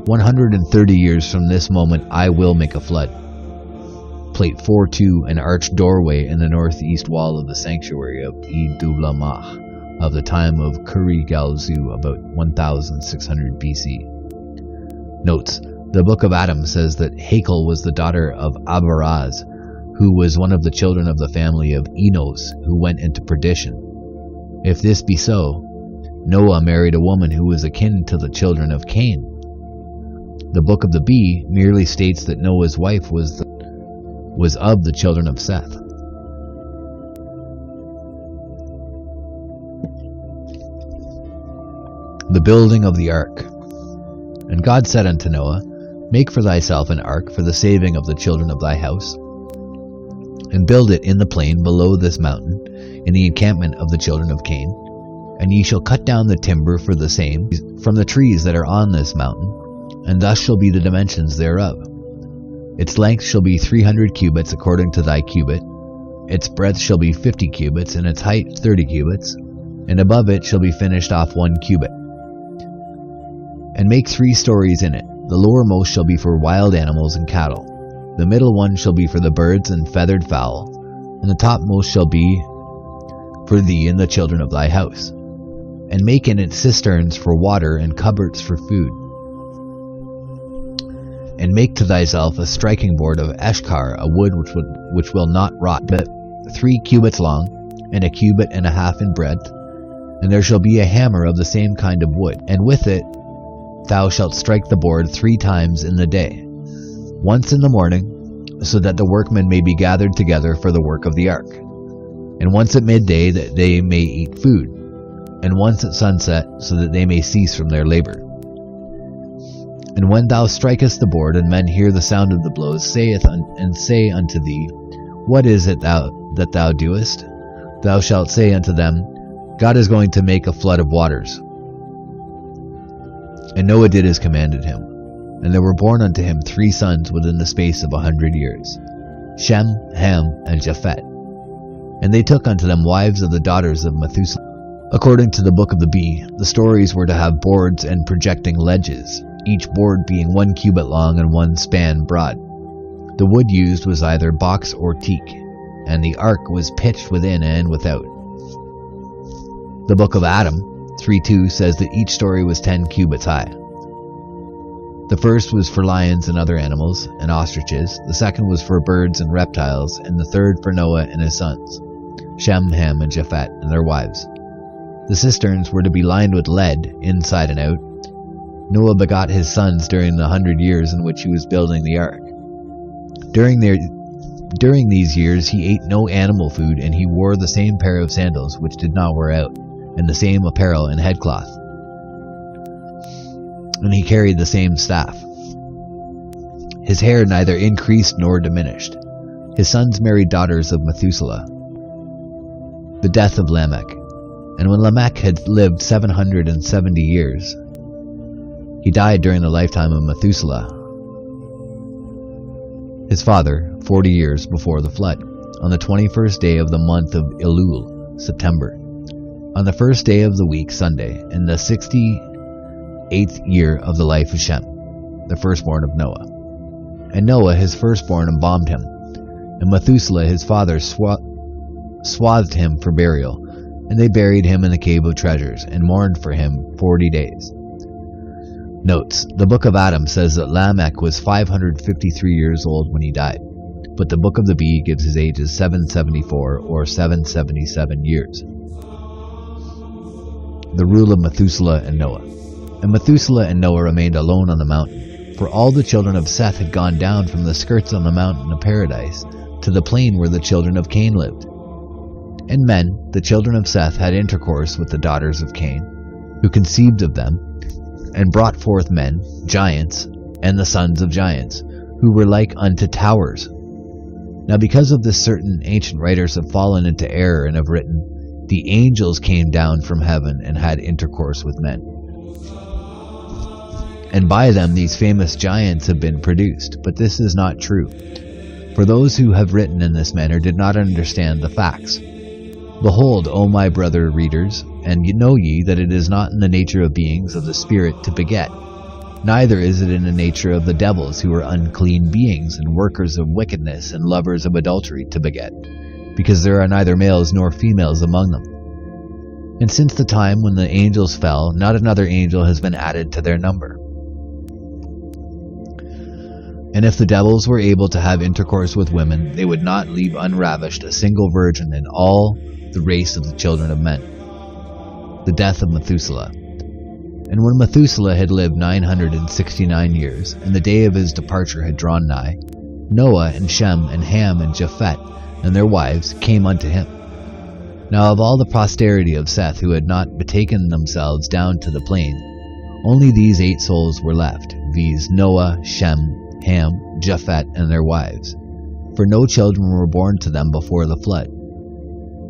[SPEAKER 1] 130 years from this moment I will make a flood. Plate 4.2, an arched doorway in the northeast wall of the sanctuary of Idulamah of the time of Kuri-Galzu, about 1600 BC. Notes: the Book of Adam says that Hakel was the daughter of Abaraz, who was one of the children of the family of Enos, who went into perdition. If this be so, Noah married a woman who was akin to the children of Cain. The Book of the Bee merely states that Noah's wife was of the children of Seth. The building of the ark. And God said unto Noah, Make for thyself an ark for the saving of the children of thy house, and build it in the plain below this mountain, in the encampment of the children of Cain. And ye shall cut down the timber for the same from the trees that are on this mountain, and thus shall be the dimensions thereof. Its length shall be 300 cubits according to thy cubit, its breadth shall be 50 cubits, and its height 30 cubits, and above it shall be finished off 1 cubit. And make 3 stories in it. The lowermost shall be for wild animals and cattle. The middle one shall be for the birds and feathered fowl, and the topmost shall be for thee and the children of thy house. And make in it cisterns for water and cupboards for food. And make to thyself a striking board of Eshkar, a wood which will not rot, but 3 cubits long, and 1.5 cubits in breadth. And there shall be a hammer of the same kind of wood, and with it thou shalt strike the board 3 times in the day, once in the morning, so that the workmen may be gathered together for the work of the ark, and once at midday, that they may eat food, and once at sunset, so that they may cease from their labor. And when thou strikest the board, and men hear the sound of the blows, say unto thee, What is it that thou doest? Thou shalt say unto them, God is going to make a flood of waters. And Noah did as commanded him. And there were born unto him 3 sons within the space of 100 years, Shem, Ham, and Japheth. And they took unto them wives of the daughters of Methuselah. According to the Book of the Bee, the stories were to have boards and projecting ledges, each board being 1 cubit long and 1 span broad. The wood used was either box or teak, and the ark was pitched within and without. The Book of Adam 3:2 says that each story was 10 cubits high. The first was for lions and other animals, and ostriches, the second was for birds and reptiles, and the third for Noah and his sons, Shem, Ham, and Japheth, and their wives. The cisterns were to be lined with lead, inside and out. Noah begot his sons during the 100 years in which he was building the ark. During these years he ate no animal food, and he wore the same pair of sandals which did not wear out, and the same apparel and headcloth. And he carried the same staff. His hair neither increased nor diminished. His sons married daughters of Methuselah. The death of Lamech. And when Lamech had lived 770 years, he died during the lifetime of Methuselah, his father, 40 years before the flood, on the 21st day of the month of Elul, September, on the first day of the week, Sunday, in the 68th year of the life of Shem, the firstborn of Noah. And Noah, his firstborn, embalmed him, and Methuselah, his father, swathed him for burial, and they buried him in the cave of treasures, and mourned for him 40 days. Notes: the Book of Adam says that Lamech was 553 years old when he died, but the Book of the Bee gives his age as 774 or 777 years. The rule of Methuselah and Noah. And Methuselah and Noah remained alone on the mountain, for all the children of Seth had gone down from the skirts on the mountain of paradise to the plain where the children of Cain lived. And men, the children of Seth, had intercourse with the daughters of Cain, who conceived of them, and brought forth men, giants, and the sons of giants, who were like unto towers. Now because of this certain ancient writers have fallen into error and have written, the angels came down from heaven and had intercourse with men. And by them these famous giants have been produced, but this is not true. For those who have written in this manner did not understand the facts, Behold, O my brother readers, and know ye that it is not in the nature of beings of the Spirit to beget, neither is it in the nature of the devils, who are unclean beings, and workers of wickedness, and lovers of adultery, to beget, because there are neither males nor females among them. And since the time when the angels fell, not another angel has been added to their number. And if the devils were able to have intercourse with women, they would not leave unravished a single virgin in all the race of the children of men. The death of Methuselah. And when Methuselah had lived 969 years, and the day of his departure had drawn nigh, Noah and Shem and Ham and Japheth and their wives came unto him. Now of all the posterity of Seth who had not betaken themselves down to the plain, only these 8 souls were left, viz. Noah, Shem, Ham, Japheth, and their wives, for no children were born to them before the flood.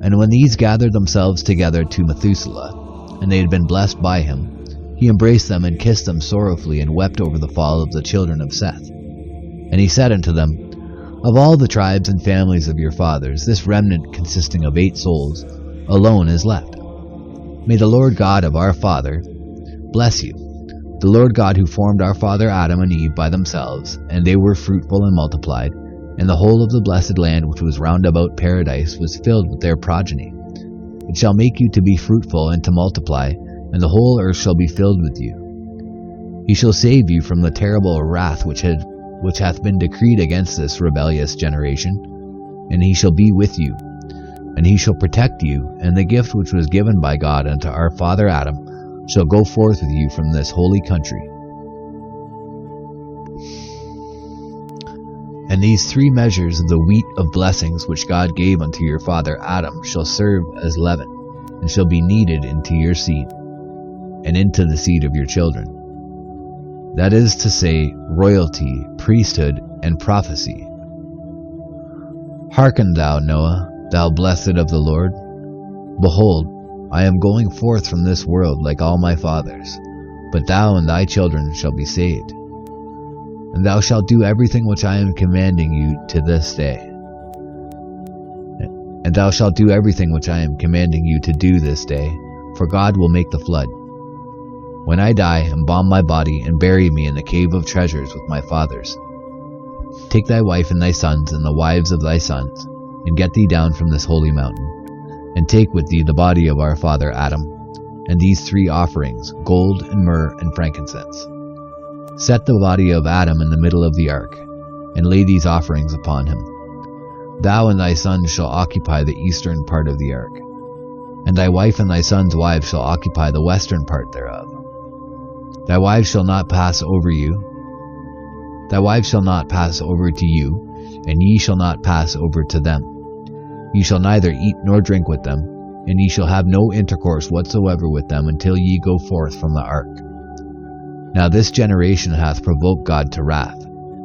[SPEAKER 1] And when these gathered themselves together to Methuselah, and they had been blessed by him, he embraced them and kissed them sorrowfully, and wept over the fall of the children of Seth. And he said unto them, Of all the tribes and families of your fathers, this remnant consisting of 8 souls alone is left. May the Lord God of our father bless you, the Lord God who formed our father Adam and Eve by themselves, and they were fruitful and multiplied, and the whole of the blessed land which was round about paradise was filled with their progeny. It shall make you to be fruitful and to multiply, and the whole earth shall be filled with you. He shall save you from the terrible wrath which hath been decreed against this rebellious generation, and he shall be with you, and he shall protect you, and the gift which was given by God unto our father Adam shall go forth with you from this holy country. And these 3 measures of the wheat of blessings which God gave unto your father Adam shall serve as leaven, and shall be kneaded into your seed, and into the seed of your children. That is to say, royalty, priesthood, and prophecy. Hearken thou, Noah, thou blessed of the Lord. Behold, I am going forth from this world like all my fathers, but thou and thy children shall be saved. And thou shalt do everything which I am commanding you to this day. And thou shalt do everything which I am commanding you to do this day, for God will make the flood. When I die, embalm my body, and bury me in the cave of treasures with my fathers. Take thy wife and thy sons, and the wives of thy sons, and get thee down from this holy mountain, and take with thee the body of our father Adam, and these 3 offerings, gold and myrrh and frankincense. Set the body of Adam in the middle of the ark, and lay these offerings upon him. Thou and thy sons shall occupy the eastern part of the ark, and thy wife and thy sons' wives shall occupy the western part thereof. Thy wives shall not pass over you. Thy wives shall not pass over to you, and ye shall not pass over to them. Ye shall neither eat nor drink with them, and ye shall have no intercourse whatsoever with them until ye go forth from the ark. Now this generation hath provoked God to wrath,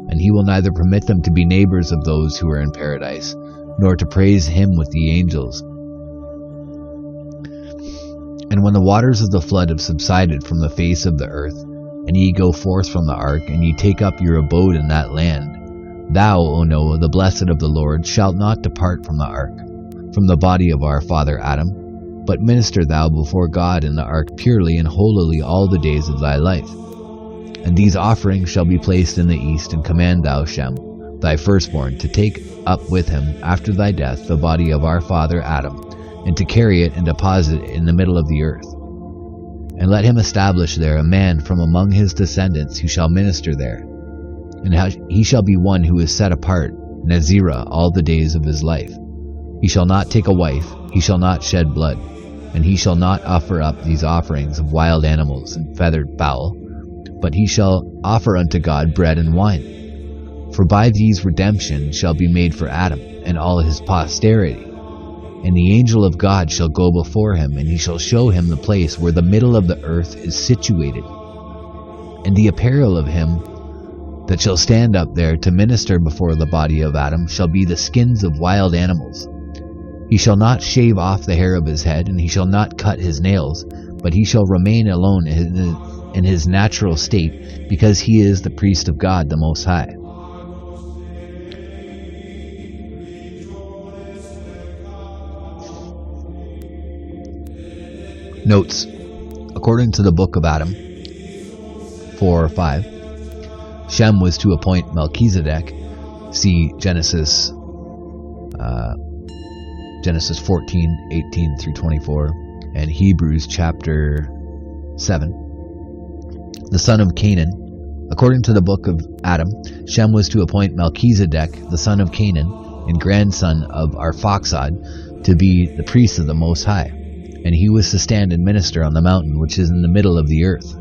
[SPEAKER 1] and he will neither permit them to be neighbors of those who are in paradise, nor to praise him with the angels. And when the waters of the flood have subsided from the face of the earth, and ye go forth from the ark, and ye take up your abode in that land, thou, O Noah, the blessed of the Lord, shalt not depart from the ark, from the body of our father Adam, but minister thou before God in the ark purely and holily all the days of thy life. And these offerings shall be placed in the east, and command thou, Shem, thy firstborn, to take up with him after thy death the body of our father Adam, and to carry it and deposit it in the middle of the earth. And let him establish there a man from among his descendants who shall minister there, and he shall be one who is set apart, Nazirah, all the days of his life. He shall not take a wife, he shall not shed blood, and he shall not offer up these offerings of wild animals and feathered fowl, but he shall offer unto God bread and wine. For by these redemption shall be made for Adam and all his posterity. And the angel of God shall go before him, and he shall show him the place where the middle of the earth is situated. And the apparel of him that shall stand up there to minister before the body of Adam shall be the skins of wild animals. He shall not shave off the hair of his head, and he shall not cut his nails, but he shall remain alone in his natural state, because he is the priest of God the Most High. Notes. According to the Book of Adam 4:5, Shem was to appoint Melchizedek. See Genesis 14:18 through 24, and Hebrews chapter 7. The son of Canaan. According to the Book of Adam, Shem was to appoint Melchizedek, the son of Canaan, and grandson of Arphaxad, to be the priest of the Most High, and he was to stand and minister on the mountain which is in the middle of the earth.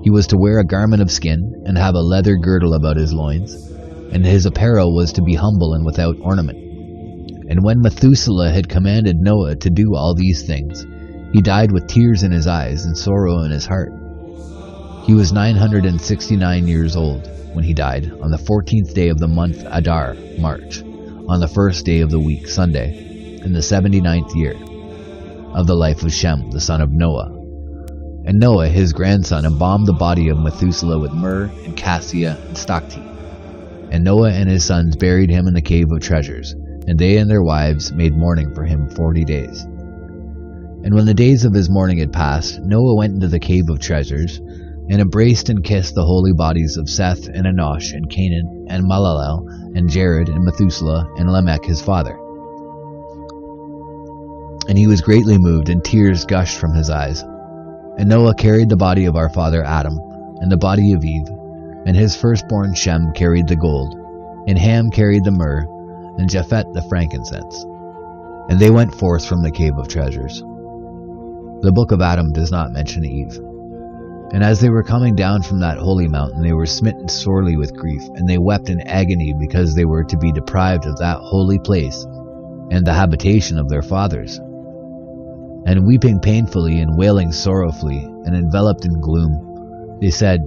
[SPEAKER 1] He was to wear a garment of skin, and have a leather girdle about his loins, and his apparel was to be humble and without ornament. And when Methuselah had commanded Noah to do all these things, he died with tears in his eyes and sorrow in his heart. He was 969 years old when he died, on the 14th day of the month Adar, March, on the first day of the week, Sunday, in the 79th year of the life of Shem, the son of Noah. And Noah, his grandson, embalmed the body of Methuselah with myrrh and cassia and stocti. And Noah and his sons buried him in the cave of treasures, and they and their wives made mourning for him 40 days. And when the days of his mourning had passed, Noah went into the cave of treasures, and embraced and kissed the holy bodies of Seth and Enosh and Canaan and Mahalalel and Jared and Methuselah and Lamech his father. And he was greatly moved, and tears gushed from his eyes. And Noah carried the body of our father Adam, and the body of Eve, and his firstborn Shem carried the gold, and Ham carried the myrrh, and Japhet the frankincense. And they went forth from the cave of treasures. The book of Adam does not mention Eve. And as they were coming down from that holy mountain, they were smitten sorely with grief, and they wept in agony because they were to be deprived of that holy place, and the habitation of their fathers. And weeping painfully and wailing sorrowfully, and enveloped in gloom, they said,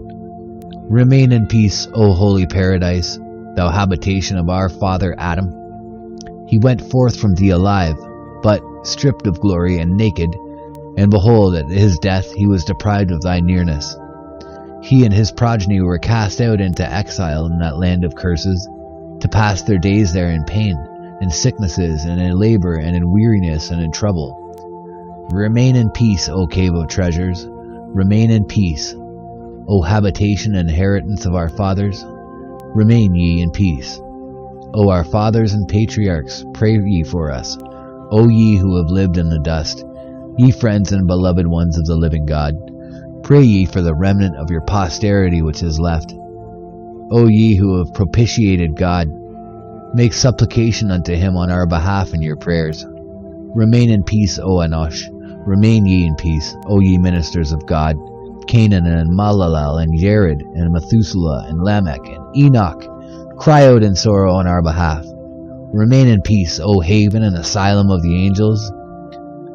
[SPEAKER 1] "Remain in peace, O holy paradise, thou habitation of our father Adam. He went forth from thee alive, but stripped of glory and naked, and behold, at his death he was deprived of thy nearness. He and his progeny were cast out into exile in that land of curses, to pass their days there in pain, in sicknesses, and in labor, and in weariness, and in trouble. Remain in peace, O cave of treasures. Remain in peace, O habitation and inheritance of our fathers. Remain ye in peace. O our fathers and patriarchs, pray ye for us. O ye who have lived in the dust, ye friends and beloved ones of the living God, pray ye for the remnant of your posterity which is left. O ye who have propitiated God, make supplication unto him on our behalf in your prayers. Remain in peace, O Enosh. Remain ye in peace, O ye ministers of God, Canaan and Mahalalel and Jared and Methuselah and Lamech and Enoch. Cry out in sorrow on our behalf. Remain in peace, O haven and asylum of the angels.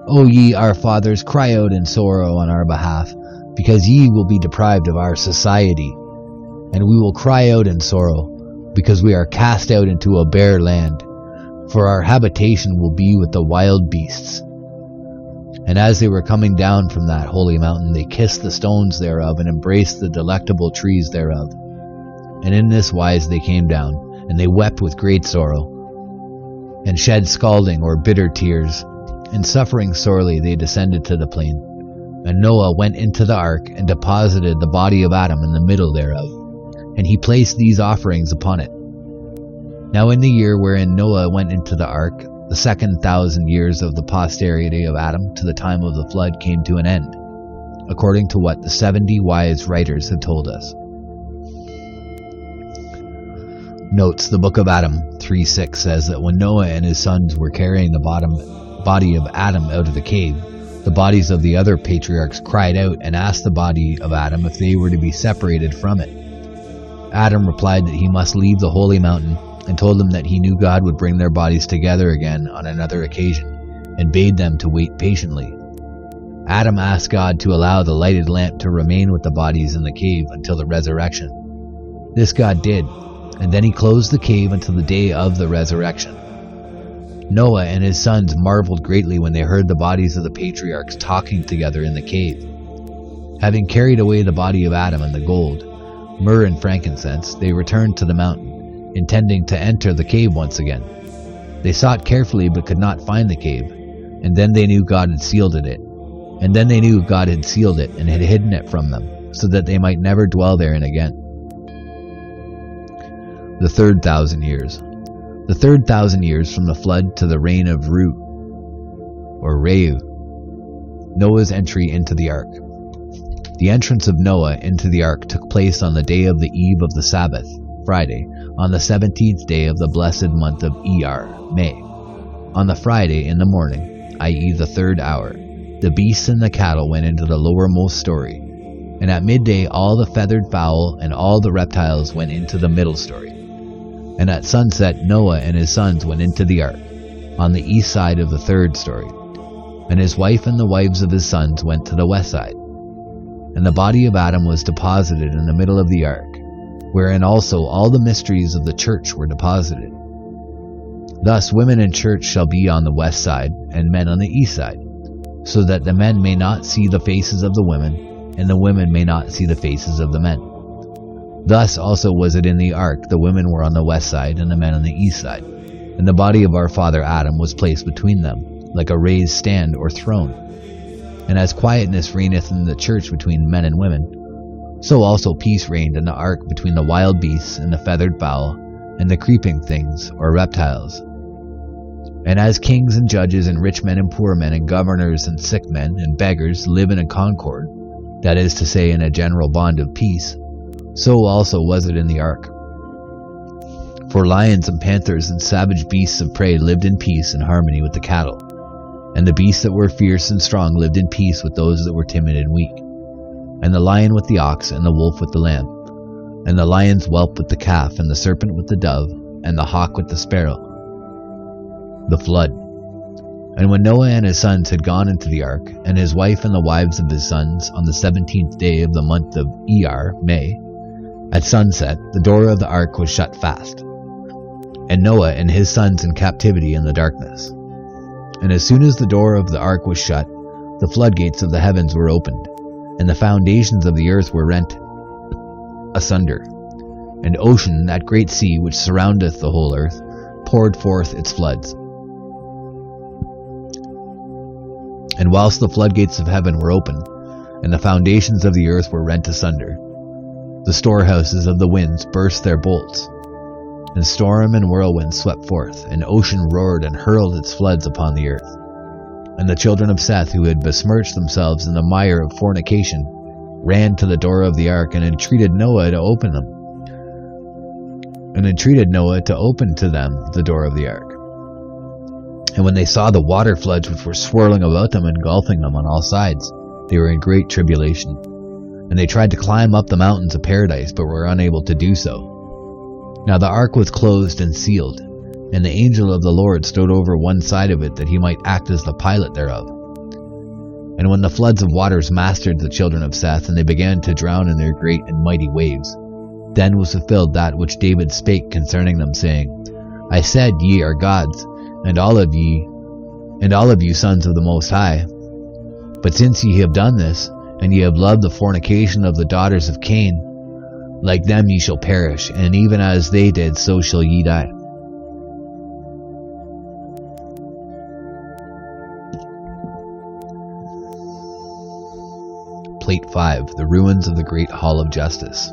[SPEAKER 1] O ye our fathers, cry out in sorrow on our behalf, because ye will be deprived of our society. And we will cry out in sorrow, because we are cast out into a bare land, for our habitation will be with the wild beasts. And as they were coming down from that holy mountain, they kissed the stones thereof, and embraced the delectable trees thereof. And in this wise they came down, and they wept with great sorrow, and shed scalding or bitter tears, and suffering sorely they descended to the plain. And Noah went into the ark, and deposited the body of Adam in the middle thereof, and he placed these offerings upon it. Now in the year wherein Noah went into the ark, the 2,000 years of the posterity of Adam to the time of the flood came to an end, according to what the 70 wise writers had told us. Notes. The book of Adam 3:6 says that when Noah and his sons were carrying the body of Adam out of the cave, the bodies of the other patriarchs cried out and asked the body of Adam if they were to be separated from it. Adam replied that he must leave the holy mountain, and told them that he knew God would bring their bodies together again on another occasion, and bade them to wait patiently. Adam asked God to allow the lighted lamp to remain with the bodies in the cave until the resurrection. This God did, and then he closed the cave until the day of the resurrection. Noah and his sons marveled greatly when they heard the bodies of the patriarchs talking together in the cave. Having carried away the body of Adam and the gold, myrrh and frankincense, they returned to the mountain, intending to enter the cave once again. They sought carefully but could not find the cave, and then they knew God had sealed it, And then they knew God had sealed it and had hidden it from them, so that they might never dwell therein again. The 3,000 years. The 3,000 years from the flood to the reign of Reu, Noah's entry into the ark. The entrance of Noah into the ark took place on the day of the eve of the Sabbath, Friday, on the 17th day of the blessed month of Iyar, May. On the Friday in the morning, i.e. the 3rd hour, the beasts and the cattle went into the lowermost story, and at midday all the feathered fowl and all the reptiles went into the middle story. And at sunset Noah and his sons went into the ark, on the east side of the 3rd story, and his wife and the wives of his sons went to the west side. And the body of Adam was deposited in the middle of the ark, wherein also all the mysteries of the church were deposited. Thus women in church shall be on the west side, and men on the east side, so that the men may not see the faces of the women, and the women may not see the faces of the men. Thus also was it in the ark, the women were on the west side, and the men on the east side, and the body of our father Adam was placed between them, like a raised stand or throne. And as quietness reigneth in the church between men and women, so also peace reigned in the ark between the wild beasts and the feathered fowl, and the creeping things or reptiles. And as kings and judges and rich men and poor men and governors and sick men and beggars live in a concord, that is to say, in a general bond of peace, so also was it in the ark. For lions and panthers and savage beasts of prey lived in peace and harmony with the cattle, and the beasts that were fierce and strong lived in peace with those that were timid and weak, and the lion with the ox and the wolf with the lamb, and the lion's whelp with the calf, and the serpent with the dove, and the hawk with the sparrow. The flood. And when Noah and his sons had gone into the ark, and his wife and the wives of his sons, on the 17th day of the month of Iyar, May, at sunset, the door of the ark was shut fast, and Noah and his sons in captivity in the darkness. And as soon as the door of the ark was shut, the floodgates of the heavens were opened, and the foundations of the earth were rent asunder. And ocean, that great sea which surroundeth the whole earth, poured forth its floods. And whilst the floodgates of heaven were open, and the foundations of the earth were rent asunder, the storehouses of the winds burst their bolts, and storm and whirlwind swept forth, and ocean roared and hurled its floods upon the earth. And the children of Seth, who had besmirched themselves in the mire of fornication, ran to the door of the ark, and entreated Noah to open to them the door of the ark. And when they saw the water floods which were swirling about them, engulfing them on all sides, they were in great tribulation. And they tried to climb up the mountains of paradise, but were unable to do so. Now the ark was closed and sealed, and the angel of the Lord stood over one side of it, that he might act as the pilot thereof. And when the floods of waters mastered the children of Seth, and they began to drown in their great and mighty waves, then was fulfilled that which David spake concerning them, saying, I said, ye are gods, and all of you sons of the Most High. But since ye have done this, and ye have loved the fornication of the daughters of Cain, like them ye shall perish, and even as they did, so shall ye die. Plate 5. The ruins of the Great Hall of Justice.